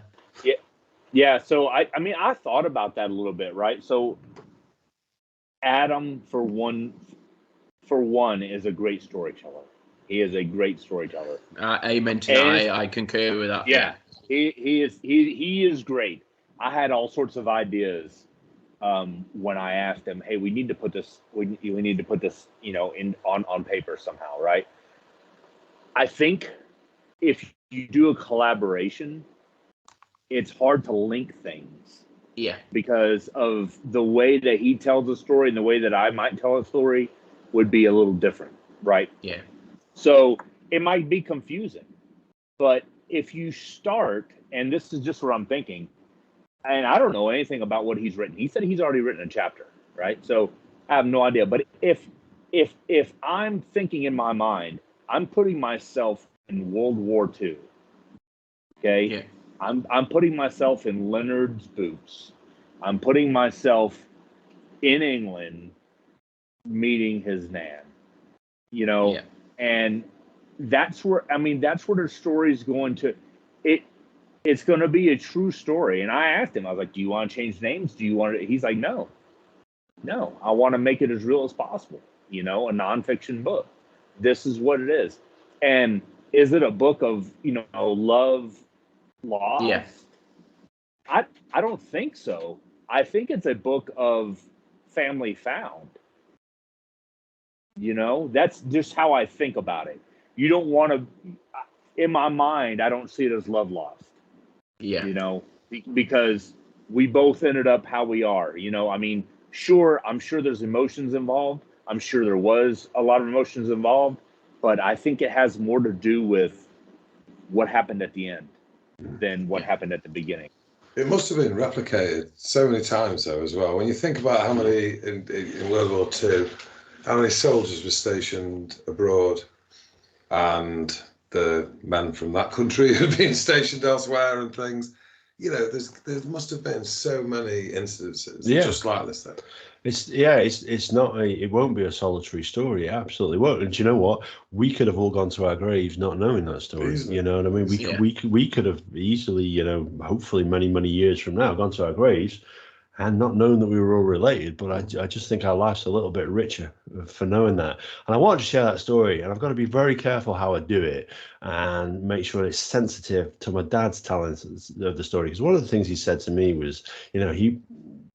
Yeah. So I mean, I thought about that a little bit, right? So Adam, for one, is a great storyteller. He is a great storyteller. Amen to that. I concur with that. Yeah, he is great. I had all sorts of ideas when I asked him, "Hey, we need to put this. We need to put this, on paper somehow, right?" I think if you do a collaboration, it's hard to link things. Yeah. Because of the way that he tells a story and the way that I might tell a story would be a little different, right? Yeah. So it might be confusing, but if you start, and this is just what I'm thinking, and I don't know anything about what he's written. He said he's already written a chapter, right? So I have no idea. But if I'm thinking in my mind, I'm putting myself in World War II. Okay. Yeah. I'm putting myself in Leonard's boots. I'm putting myself in England meeting his nan. Yeah. And that's where the story's going to it's going to be a true story. And I asked him, I was like, do you want to change names? Do you want to? He's like, no, I want to make it as real as possible. A nonfiction book. This is what it is. And is it a book of, love, lost? Yeah. I don't think so. I think it's a book of family found. That's just how I think about it. You don't want to, in my mind, I don't see it as love lost. Yeah. Because we both ended up how we are. I mean, sure, I'm sure there's emotions involved. I'm sure there was a lot of emotions involved, but I think it has more to do with what happened at the end than what happened at the beginning. It must have been replicated so many times, though, as well. When you think about how many in World War II, how many soldiers were stationed abroad, and the men from that country had been stationed elsewhere and things. There must have been so many incidences just like this thing. It won't be a solitary story. It absolutely won't. And do you know what? We could have all gone to our graves not knowing that story. Easily. You know what I mean? We could have easily, hopefully many, many years from now, gone to our graves and not known that we were all related. But I just think our life's a little bit richer for knowing that. And I wanted to share that story, and I've got to be very careful how I do it and make sure it's sensitive to my dad's telling of the story. Because one of the things he said to me was,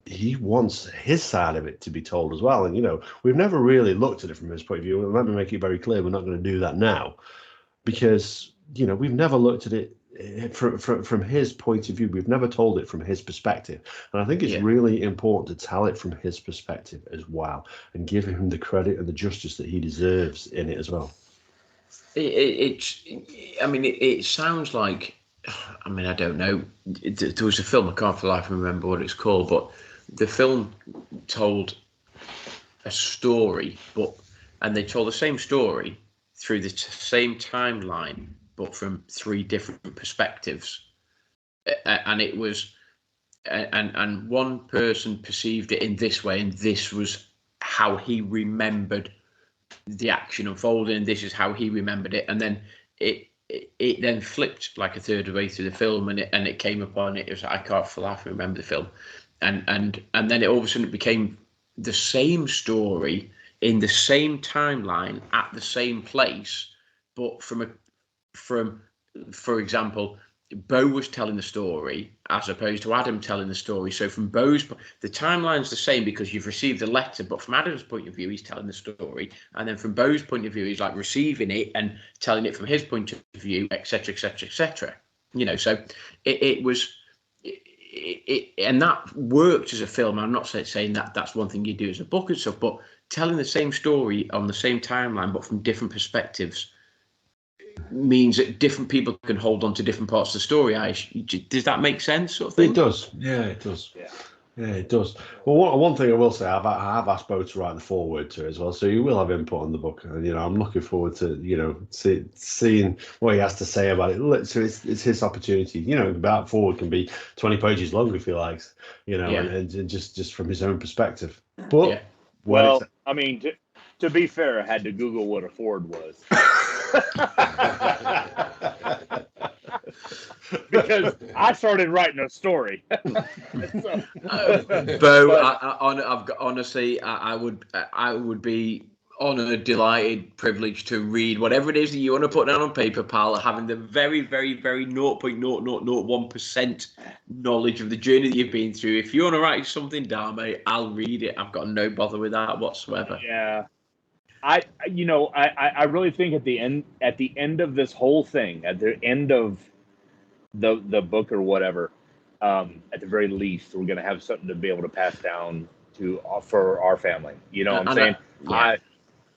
he wants his side of it to be told as well. And, we've never really looked at it from his point of view. Let me make it very clear, we're not going to do that now because, we've never looked at it from his point of view. We've never told it from his perspective. And I think it's really important to tell it from his perspective as well and give him the credit and the justice that he deserves in it as well. It sounds like, I don't know. There was a film, I can't for life remember what it's called, but the film told a story, and they told the same story through the same timeline, but from three different perspectives. And it was, and one person perceived it in this way, and this was how he remembered the action unfolding, and this is how he remembered it. And then it then flipped like a third of the way through the film, and it came upon it. It was I can't for life remember the film, and then it all of a sudden became the same story in the same timeline at the same place, but for example, Bo was telling the story as opposed to Adam telling the story. So from Bo's, the timeline's the same because you've received the letter, but from Adam's point of view, he's telling the story. And then from Bo's point of view, he's like receiving it and telling it from his point of view, etc., etc., etc. So it was. And that worked as a film. I'm not saying that that's one thing you do as a book and stuff, but telling the same story on the same timeline, but from different perspectives, means that different people can hold on to different parts of the story. Does that make sense? Sort of thing? It does. Yeah, it does. Yeah, it does. Well, one thing I will say, I have asked Bo to write the foreword to it as well, so you will have input on the book, and I'm looking forward to seeing what he has to say about it. So it's his opportunity. That foreword can be 20 pages long if he likes, and just from his own perspective. But well, I mean, to be fair, I had to Google what a foreword was. Because I started writing a story. Honestly, I would be honoured, delighted, privileged to read whatever it is that you want to put down on paper, pal. Having the very, very, very 0.0001% knowledge of the journey that you've been through. If you want to write something down, mate, I'll read it. I've got no bother with that whatsoever. Yeah. I really think at the end of this whole thing, at the end of the book or whatever, at the very least, we're going to have something to be able to pass down for our family. You know what I'm saying?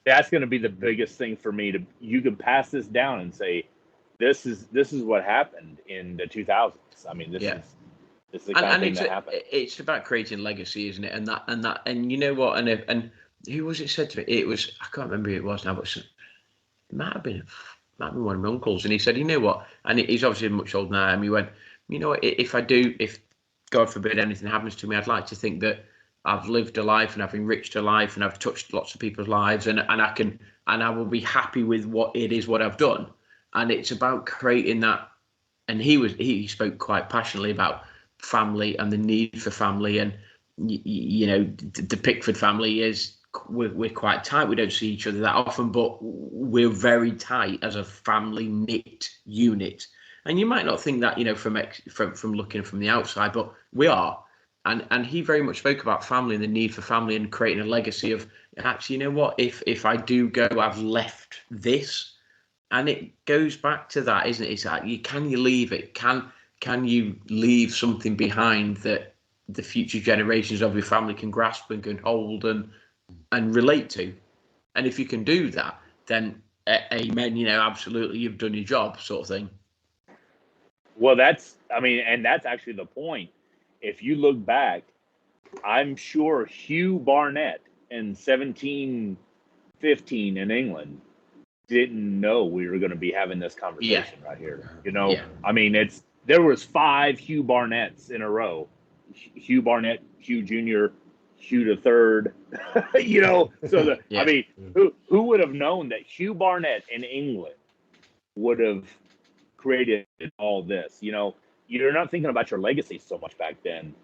That's going to be the biggest thing for me. You can pass this down and say, this is what happened in the 2000s. I mean, this is the kind of thing that happened. It's about creating legacy, isn't it? And you know what? And who was it said to me? It was, I can't remember who it was now, but it might have been one of my uncles. And he said, you know what? And he's obviously much older now. And he went, you know what? If God forbid anything happens to me, I'd like to think that I've lived a life and I've enriched a life and I've touched lots of people's lives, and I will be happy with what I've done. And it's about creating that. And he spoke quite passionately about family and the need for family. And the Pickford family is, we're quite tight. We don't see each other that often, but we're very tight as a family knit unit. And you might not think that, from looking from the outside, but we are. And he very much spoke about family and the need for family and creating a legacy of, actually, you know what? If I do go, I've left this. And it goes back to that, isn't it? It's like, can you leave it? Can you leave something behind that the future generations of your family can grasp and can hold and relate to? And if you can do that, then amen, absolutely, you've done your job, sort of thing. Well, that's actually the point. If you look back, I'm sure Hugh Barnett in 1715 in England didn't know we were going to be having this conversation right here. I mean, there was 5 Hugh Barnetts in a row. Hugh Barnett, Hugh Jr., Hugh III, I mean, who would have known that Hugh Barnett in England would have created all this? You're not thinking about your legacy so much back then,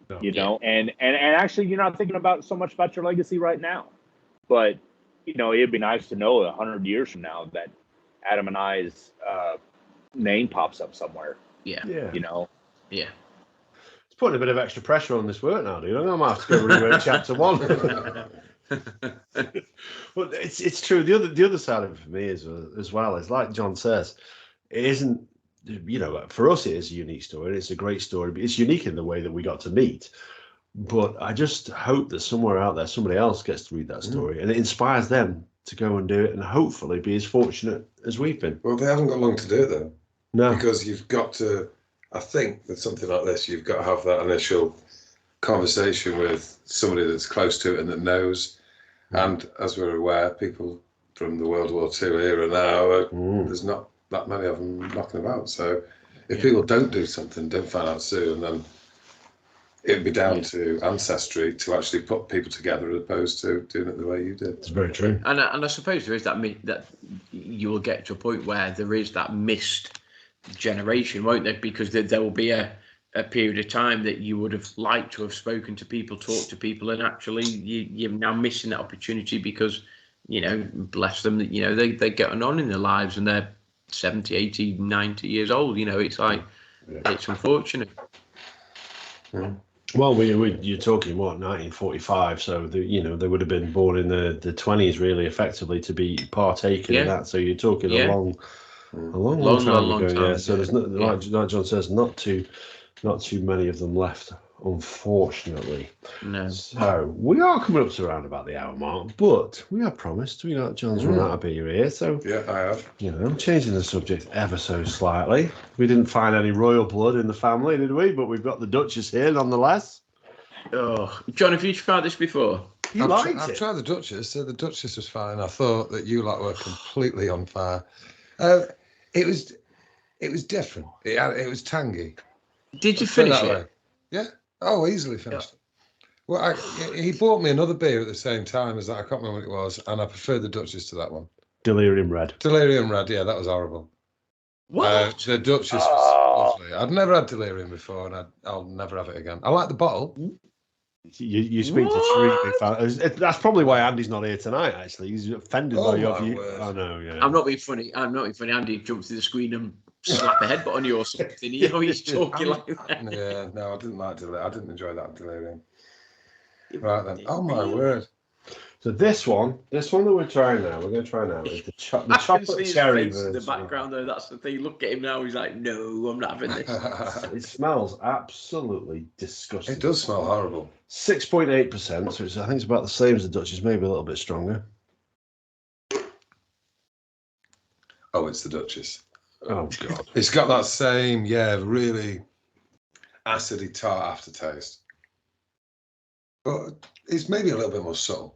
and actually you're not thinking about so much about your legacy right now. But, it'd be nice to know 100 years from now that Adam and I's name pops up somewhere. Yeah. Yeah. It's putting a bit of extra pressure on this work now, dude. I might have to go rework chapter 1. But it's true. The other side of it for me is as well is, like John says, it isn't. For us, it is a unique story. It's a great story, but it's unique in the way that we got to meet. But I just hope that somewhere out there, somebody else gets to read that story and it inspires them to go and do it and hopefully be as fortunate as we've been. Well, they haven't got long to do it, though. No. Because you've got to, I think with something like this, you've got to have that initial conversation with somebody that's close to it and that knows. And as we're aware, people from the World War II era now, there's not that many of them knocking about. So if people don't do something, don't find out soon, then it'd be down to ancestry to actually put people together as opposed to doing it the way you did. It's very true. And I suppose there is that you will get to a point where there is that missed generation, won't there? Because there will be a period of time that you would have liked to have spoken to people, talked to people, and actually you're now missing that opportunity because, bless them, that they get on in their lives and they're 70, 80, 90 years old. It's like, it's unfortunate. Yeah. Well, you're talking 1945, so they would have been born in the 20s, really, effectively, to be partaking in that. So you're talking a A long time ago. Yeah. So there's like John says, not too many of them left, unfortunately. No. So we are coming up to around about the hour mark, but we have promised. We got John's run out of beer here, so Yeah, I have. I'm changing the subject ever so slightly. We didn't find any royal blood in the family, did we? But we've got the Duchess here, nonetheless. Oh, John, have you tried this before? I've tried the Duchess. So the Duchess was fine. I thought that you lot were completely on fire. It was different. It was tangy. Did you finish it? Way. Yeah. Oh, easily finished it. Well, he bought me another beer at the same time as that. I can't remember what it was, and I preferred the Duchess to that one. Delirium Red. Delirium Red. Yeah, that was horrible. What? The Duchess was lovely. I'd never had Delirium before, and I'll never have it again. I like the bottle. You speak to three big fans. That's probably why Andy's not here tonight. Actually, he's offended by your view. I know. Yeah. I'm not being funny. Andy jumped through the screen and slap a headbutt on you or something. He's talking like that. Yeah, no, I didn't like Delirium. I didn't enjoy that Delirium. Right then. Oh my word. So this one that we're trying now, is the chocolate cherry version. In the background though, that's the thing. Look at him now. He's like, no, I'm not having this. It smells absolutely disgusting. It does smell horrible. 6.8%, so I think it's about the same as the Duchess, maybe a little bit stronger. Oh, it's the Duchess. Oh God. It's got that same, really acidy tart aftertaste. But it's maybe a little bit more subtle.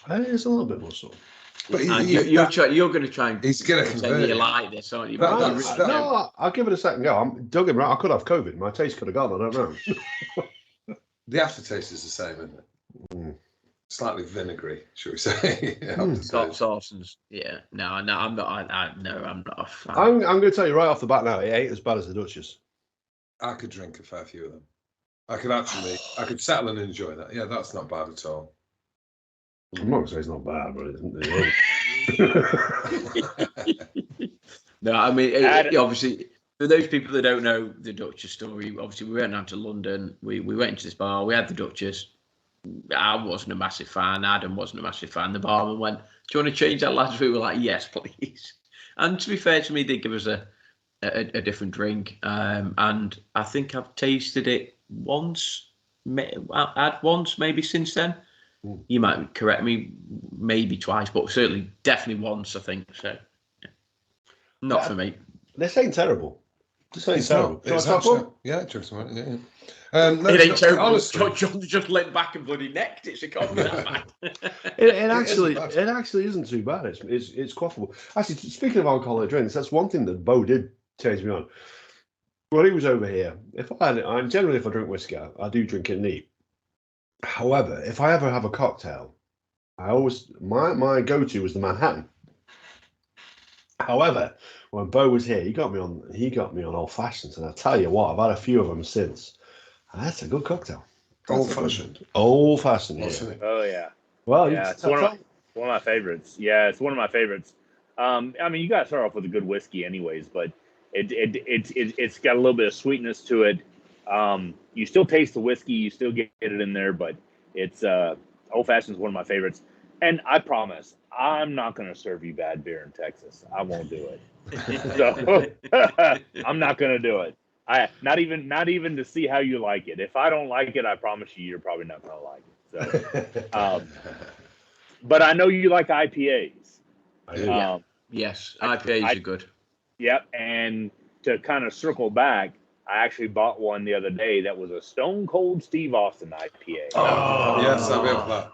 It's a little bit more subtle. But you're going to try and he's going to convert you like this, aren't you? No, I'll give it a second go. Don't get me wrong, I could have COVID. My taste could have gone. I don't know. The aftertaste is the same, isn't it? Slightly vinegary, should we say? Sauce and No, I'm not. I'm not a fan. I'm going to tell you right off the bat now, it ain't as bad as the Duchess. I could drink a fair few of them. I could settle and enjoy that. Yeah, that's not bad at all. I'm not going to say it's not bad, but it isn't. No, I mean, obviously, for those people that don't know the Duchess story, obviously, we went down to London. We went into this bar. We had the Duchess. I wasn't a massive fan. Adam wasn't a massive fan. The barman went, "Do you want to change that, lads?" We were like, "Yes, please." And to be fair to me, they did give us a different drink. And I think I've tasted it once. Had once, maybe since then. You might correct me, maybe twice, but certainly, definitely once, I think. So, not for me. This ain't terrible. This ain't terrible. Yeah, drink some. Yeah. It ain't terrible. Honestly, John just leant back and bloody necked it. So it can't be that bad. It actually isn't too bad. It's quaffable. Actually, speaking of alcoholic drinks, that's one thing that Bo did change me on. When he was over here, if I drink whiskey, I do drink it neat. However, if I ever have a cocktail, I always my go-to was the Manhattan. However, when Bo was here, he got me on old fashions, and I tell you what, I've had a few of them since. And that's a good cocktail. Old fashioned. Yeah. Oh yeah. Well, yeah, it's one of my favorites. Yeah, it's one of my favorites. I mean, you got to start off with a good whiskey, anyways, but it's got a little bit of sweetness to it. You still taste the whiskey, you still get it in there, but it's old fashioned is one of my favorites. And I promise, I'm not going to serve you bad beer in Texas. I won't do it. So I'm not going to do it. Not even to see how you like it. If I don't like it, I promise you're probably not going to like it. So, but I know you like IPAs. Yes, IPAs are good. Yep, and to kind of circle back, I actually bought one the other day that was a Stone Cold Steve Austin IPA. Oh, yes, I'll be up for that.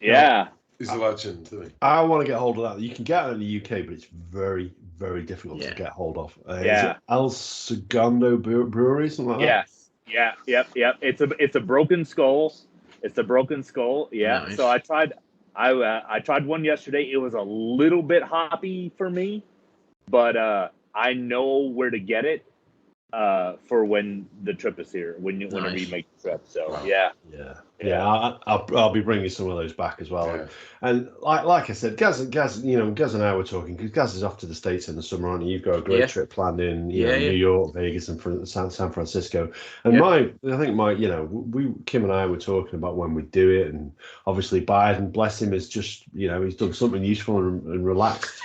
Yeah. He's a legend, isn't he? I want to get hold of that. You can get it in the UK, but it's very, very difficult to get hold of. Yeah. El Segundo Brewery, something like that? Yes. Yeah. Yep. It's a Broken Skull. It's a Broken Skull. Yeah. Nice. So I tried one yesterday. It was a little bit hoppy for me, but I know where to get it for when the trip is here, whenever you make the trip. So yeah. I'll be bringing some of those back as well. Yeah. And like I said, Gaz and I were talking, because Gaz is off to the States in the summer, aren't you? You've got a great trip planned in New York, Vegas, and San Francisco. And Kim and I were talking about when we do it, and obviously Biden, bless him, is just he's done something useful and relaxed.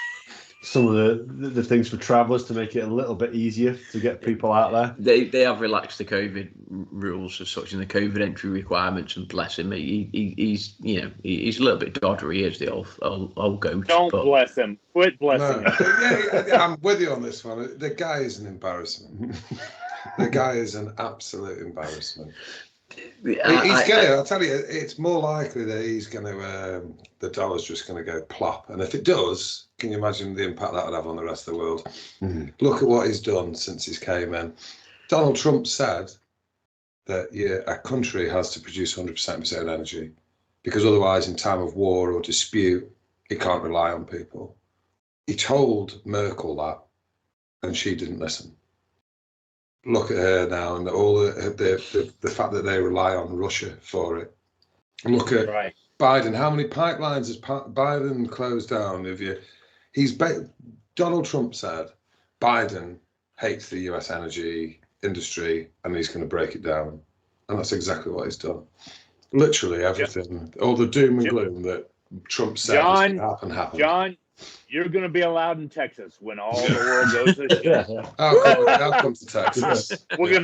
some of the things for travellers to make it a little bit easier to get people out there. They have relaxed the COVID rules as such and the COVID entry requirements, and bless him, he's a little bit doddery, is the old goat. Don't bless him. Quit blessing him. Yeah, I'm with you on this one. The guy is an embarrassment. The guy is an absolute embarrassment. I'll tell you, it's more likely that he's going to, the dollar's just going to go plop. And if it does, can you imagine the impact that would have on the rest of the world? Mm-hmm. Look at what he's done since he came in. Donald Trump said that a country has to produce 100% of its own energy because otherwise, in time of war or dispute, it can't rely on people. He told Merkel that, and she didn't listen. Look at her now and all the fact that they rely on Russia for it. Look at Biden. How many pipelines has Biden closed down? Donald Trump said Biden hates the US energy industry and he's going to break it down. And that's exactly what he's done. Literally everything, all the doom and gloom that Trump said happened. John, you're going to be allowed in Texas when all the world goes to shit. I'll come to Texas. We're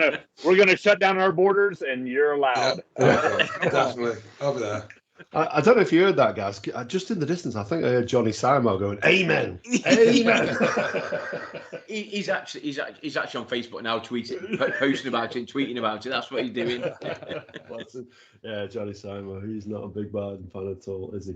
gonna shut down our borders, and you're allowed. Definitely over there. I don't know if you heard that, guys. Just in the distance, I think I heard Johnny Simo going, "Amen, amen." he's actually on Facebook now, posting about it, and tweeting about it. That's what he's doing. Yeah, Johnny Simo. He's not a big Biden fan at all, is he?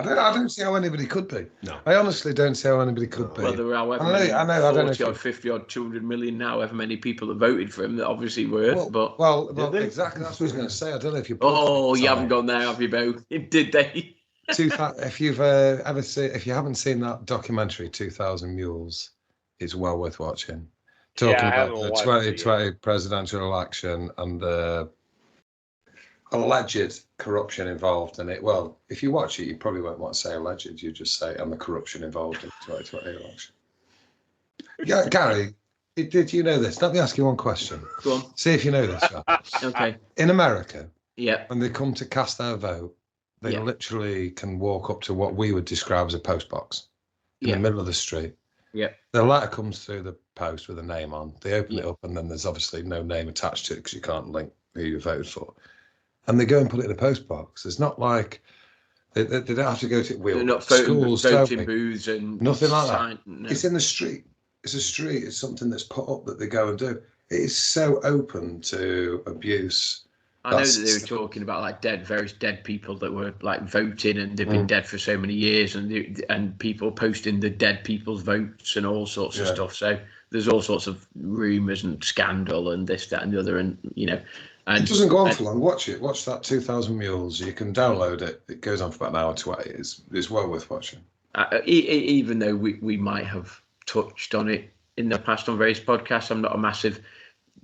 I don't see how anybody could be. No, I honestly don't see how anybody could be. Well, there are I don't know. 40 or 50 or 200 million now. However many people that voted for him that obviously were. Well, exactly. That's what I was going to say. I don't know if you. You haven't gone there, have you, Bo? Did they? If you've if you haven't seen that documentary, 2000 Mules, it's well worth watching. Talking about the 2020 presidential election and the alleged corruption involved in it. Well, if you watch it, you probably won't want to say alleged. You just say, and the corruption involved in the 2020 election. Yeah, Gary, did you know this? Let me ask you one question. Go on. See if you know this. Okay. In America, yeah, when they come to cast their vote, they literally can walk up to what we would describe as a post box in the middle of the street. Yeah. The letter comes through the post with a name on. They open it up, and then there's obviously no name attached to it because you can't link who you voted for. And they go and put it in a post box. It's not like they don't have to go to They're not schools, voting booths and nothing like that. No. It's in the street. It's a street. It's something that's put up that they go and do. It is so open to abuse. I know that they were talking about like various dead people that were like voting and they've been dead for so many years, and people posting the dead people's votes and all sorts of stuff. So there's all sorts of rumours and scandal and this, that, and the other, and And, it doesn't go on for long. Watch it. Watch that 2000 Mules. You can download it. It goes on for about an hour 20. It's well worth watching. Even though we might have touched on it in the past on various podcasts, I'm not a massive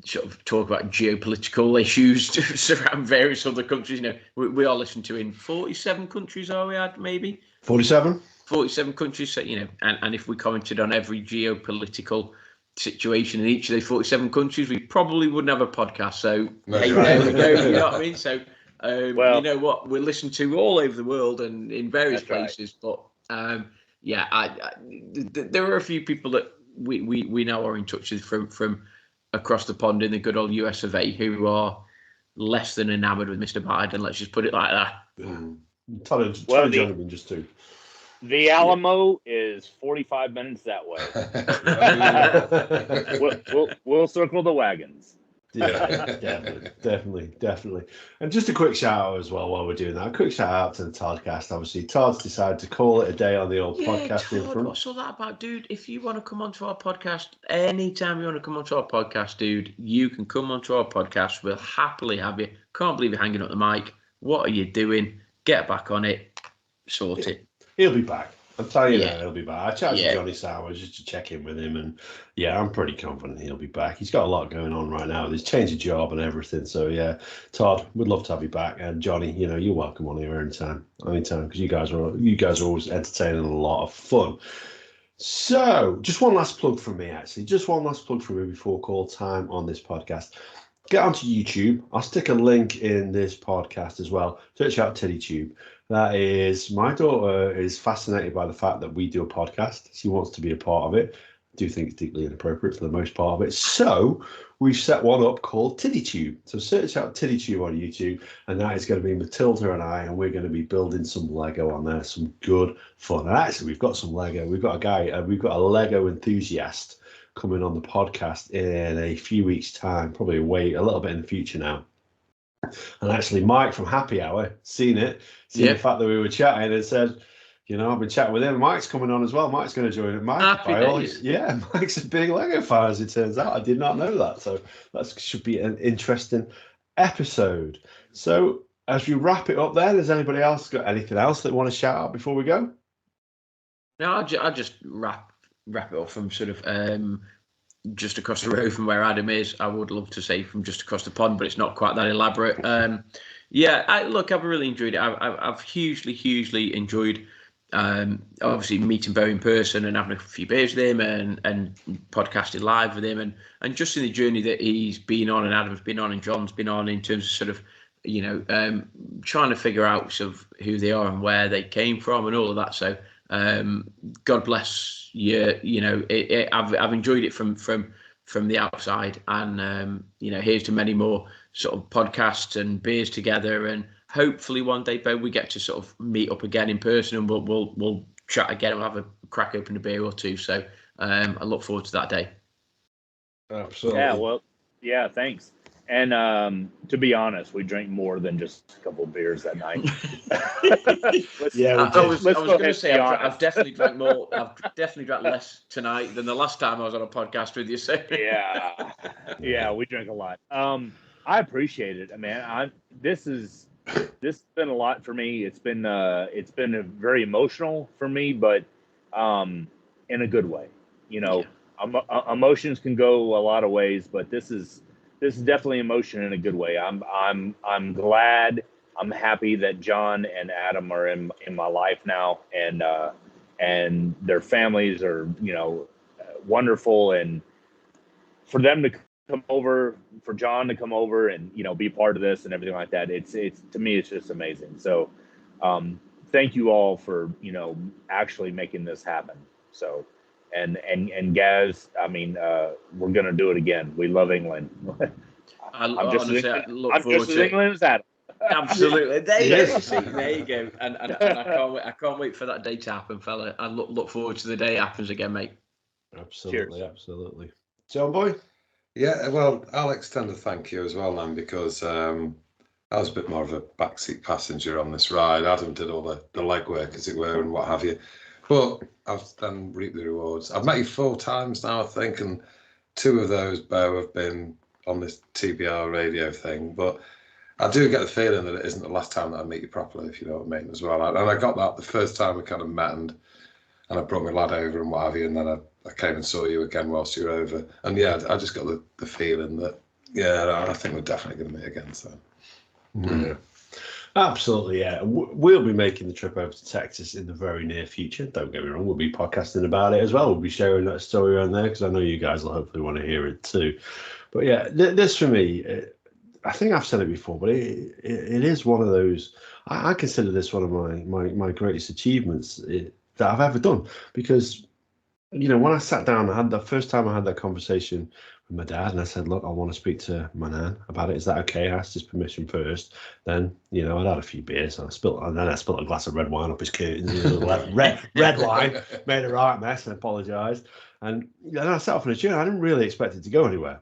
sort of talk about geopolitical issues to surround various other countries. We are listened to in 47 countries. Are we at maybe 47 countries? So and if we commented on every geopolitical situation in each of those 47 countries, we probably wouldn't have a podcast. So there we go. You know what I mean? So you know what, we're listened to all over the world and in various places. Right. But there are a few people that we now are in touch with from across the pond in the good old US of A who are less than enamoured with Mr. Biden. Let's just put it like that. Jonathan just too. The Alamo is 45 minutes that way. we'll circle the wagons. Yeah, definitely. And just a quick shout out as well while we're doing that. A quick shout out to the Toddcast. Obviously, Todd's decided to call it a day on the old podcasting front. What's all that about, dude? If you want to come onto our podcast, anytime you want to come onto our podcast, dude, you can come onto our podcast. We'll happily have you. Can't believe you're hanging up the mic. What are you doing? Get back on it. Sort it. He'll be back. I'm telling you now, he'll be back. I chatted to Johnny Sowers just to check in with him, and I'm pretty confident he'll be back. He's got a lot going on right now. He's changed his job and everything. So Todd, we'd love to have you back. And Johnny, you're welcome on here anytime, because you guys are always entertaining and a lot of fun. So, just one last plug from me, actually. Just one last plug from me before call time on this podcast. get onto YouTube. I'll stick a link in this podcast as well. Search out TiddyTube. That is, my daughter is fascinated by the fact that we do a podcast. She wants to be a part of it. I do think it's deeply inappropriate for the most part of it. So we've set one up called TiddyTube. So search out TiddyTube on YouTube, and that is going to be Matilda and I, and we're going to be building some Lego on there, some good fun. And actually, we've got some Lego. We've got a Lego enthusiast coming on the podcast in a few weeks' time, probably a little bit in the future now. And actually, Mike from Happy Hour seen the fact that we were chatting and said, I've been chatting with him. Mike's coming on as well. Mike's going to join it. Mike's a big Lego fan, as it turns out. I did not know that. So that should be an interesting episode. So as we wrap it up there, has anybody else got anything else that want to shout out before we go? No, I'll just wrap it up from sort of just across the road from where Adam is. I would love to say from just across the pond, but it's not quite that elaborate. I've really enjoyed it. I've hugely enjoyed obviously meeting Bo in person and having a few beers with him and podcasting live with him and just in the journey that he's been on and Adam's been on and John's been on in terms of sort of trying to figure out sort of who they are and where they came from and all of that. So God bless you. I've enjoyed it from the outside, and here's to many more sort of podcasts and beers together, and hopefully one day, Bo, we get to sort of meet up again in person, and we'll chat again. We'll have a crack open a beer or two. So I look forward to that day. Absolutely. Yeah. Thanks. And to be honest, we drank more than just a couple of beers that night. I was going to say I've definitely drank more. I've definitely drank less tonight than the last time I was on a podcast with you. So yeah, we drank a lot. I appreciate it, man. This has been a lot for me. It's been a very emotional for me, but in a good way. Emotions can go a lot of ways, but this is definitely emotion in a good way. I'm glad. I'm happy that John and Adam are in my life now, and their families are wonderful, and for them to come over, for John to come over and be part of this and everything like that. It's to me it's just amazing. So thank you all for actually making this happen. So. And Gaz, we're gonna do it again. We love England. I'm just as England as Adam. Absolutely. There you go. And I can't wait for that day to happen, fella. I look forward to the day it happens again, mate. Absolutely. Cheers. Absolutely. John Boy. Yeah, well, I'll extend a thank you as well, man, because I was a bit more of a backseat passenger on this ride. Adam did all the legwork, as it were, and what have you. But I've then reaped the rewards. I've met you 4 times now, I think, and 2 of those, Bo, have been on this TBR radio thing. But I do get the feeling that it isn't the last time that I meet you properly, if you know what I mean, as well. And I got that the first time we kind of met, and I brought my lad over and what have you, and then I came and saw you again whilst you were over. And yeah, I just got the feeling that, I think we're definitely going to meet again. So, yeah. Absolutely, yeah. We'll be making the trip over to Texas in the very near future. Don't get me wrong, we'll be podcasting about it as well. We'll be sharing that story on there because I know you guys will hopefully want to hear it too. But yeah, this for me, I think I've said it before, but it is one of those. I consider this one of my greatest achievements that I've ever done because, when I sat down, I had the first time I had that conversation with my dad, and I said, "Look, I want to speak to my nan about it. Is that okay?" I asked his permission first. Then, I'd had a few beers, and I spilled a glass of red wine up his curtains. Red wine, made a right mess, and apologised. And then I set off on a journey. I didn't really expect it to go anywhere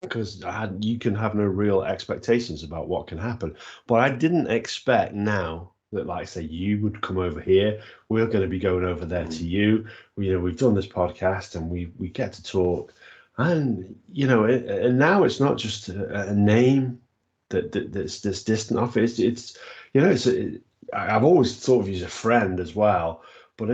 because you can have no real expectations about what can happen. But I didn't expect now that, like, say, you would come over here. We're going to be going over there to you. We've done this podcast, and we get to talk. And and now it's not just a name that's distant off. It's I've always thought of you as a friend as well, but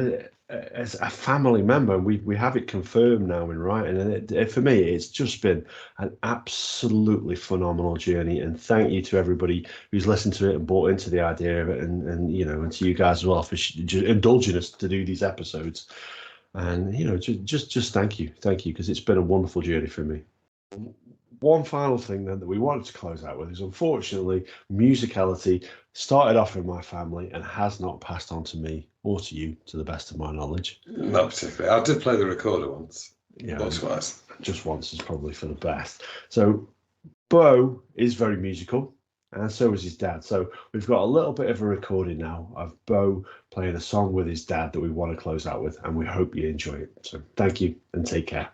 as a family member. We have it confirmed now in writing, and for me, it's just been an absolutely phenomenal journey. And thank you to everybody who's listened to it and bought into the idea of it, and to you guys as well for indulging us to do these episodes. And just thank you, because it's been a wonderful journey for me. one final thing then that we wanted to close out with is, unfortunately, musicality started off in my family and has not passed on to me or to you, to the best of my knowledge. Not particularly. I did play the recorder once. Yeah, Or twice. just once is probably for the best. So Bo is very musical, and so is his dad. So we've got a little bit of a recording now of Bo playing a song with his dad that we want to close out with, and we hope you enjoy it. So thank you and take care.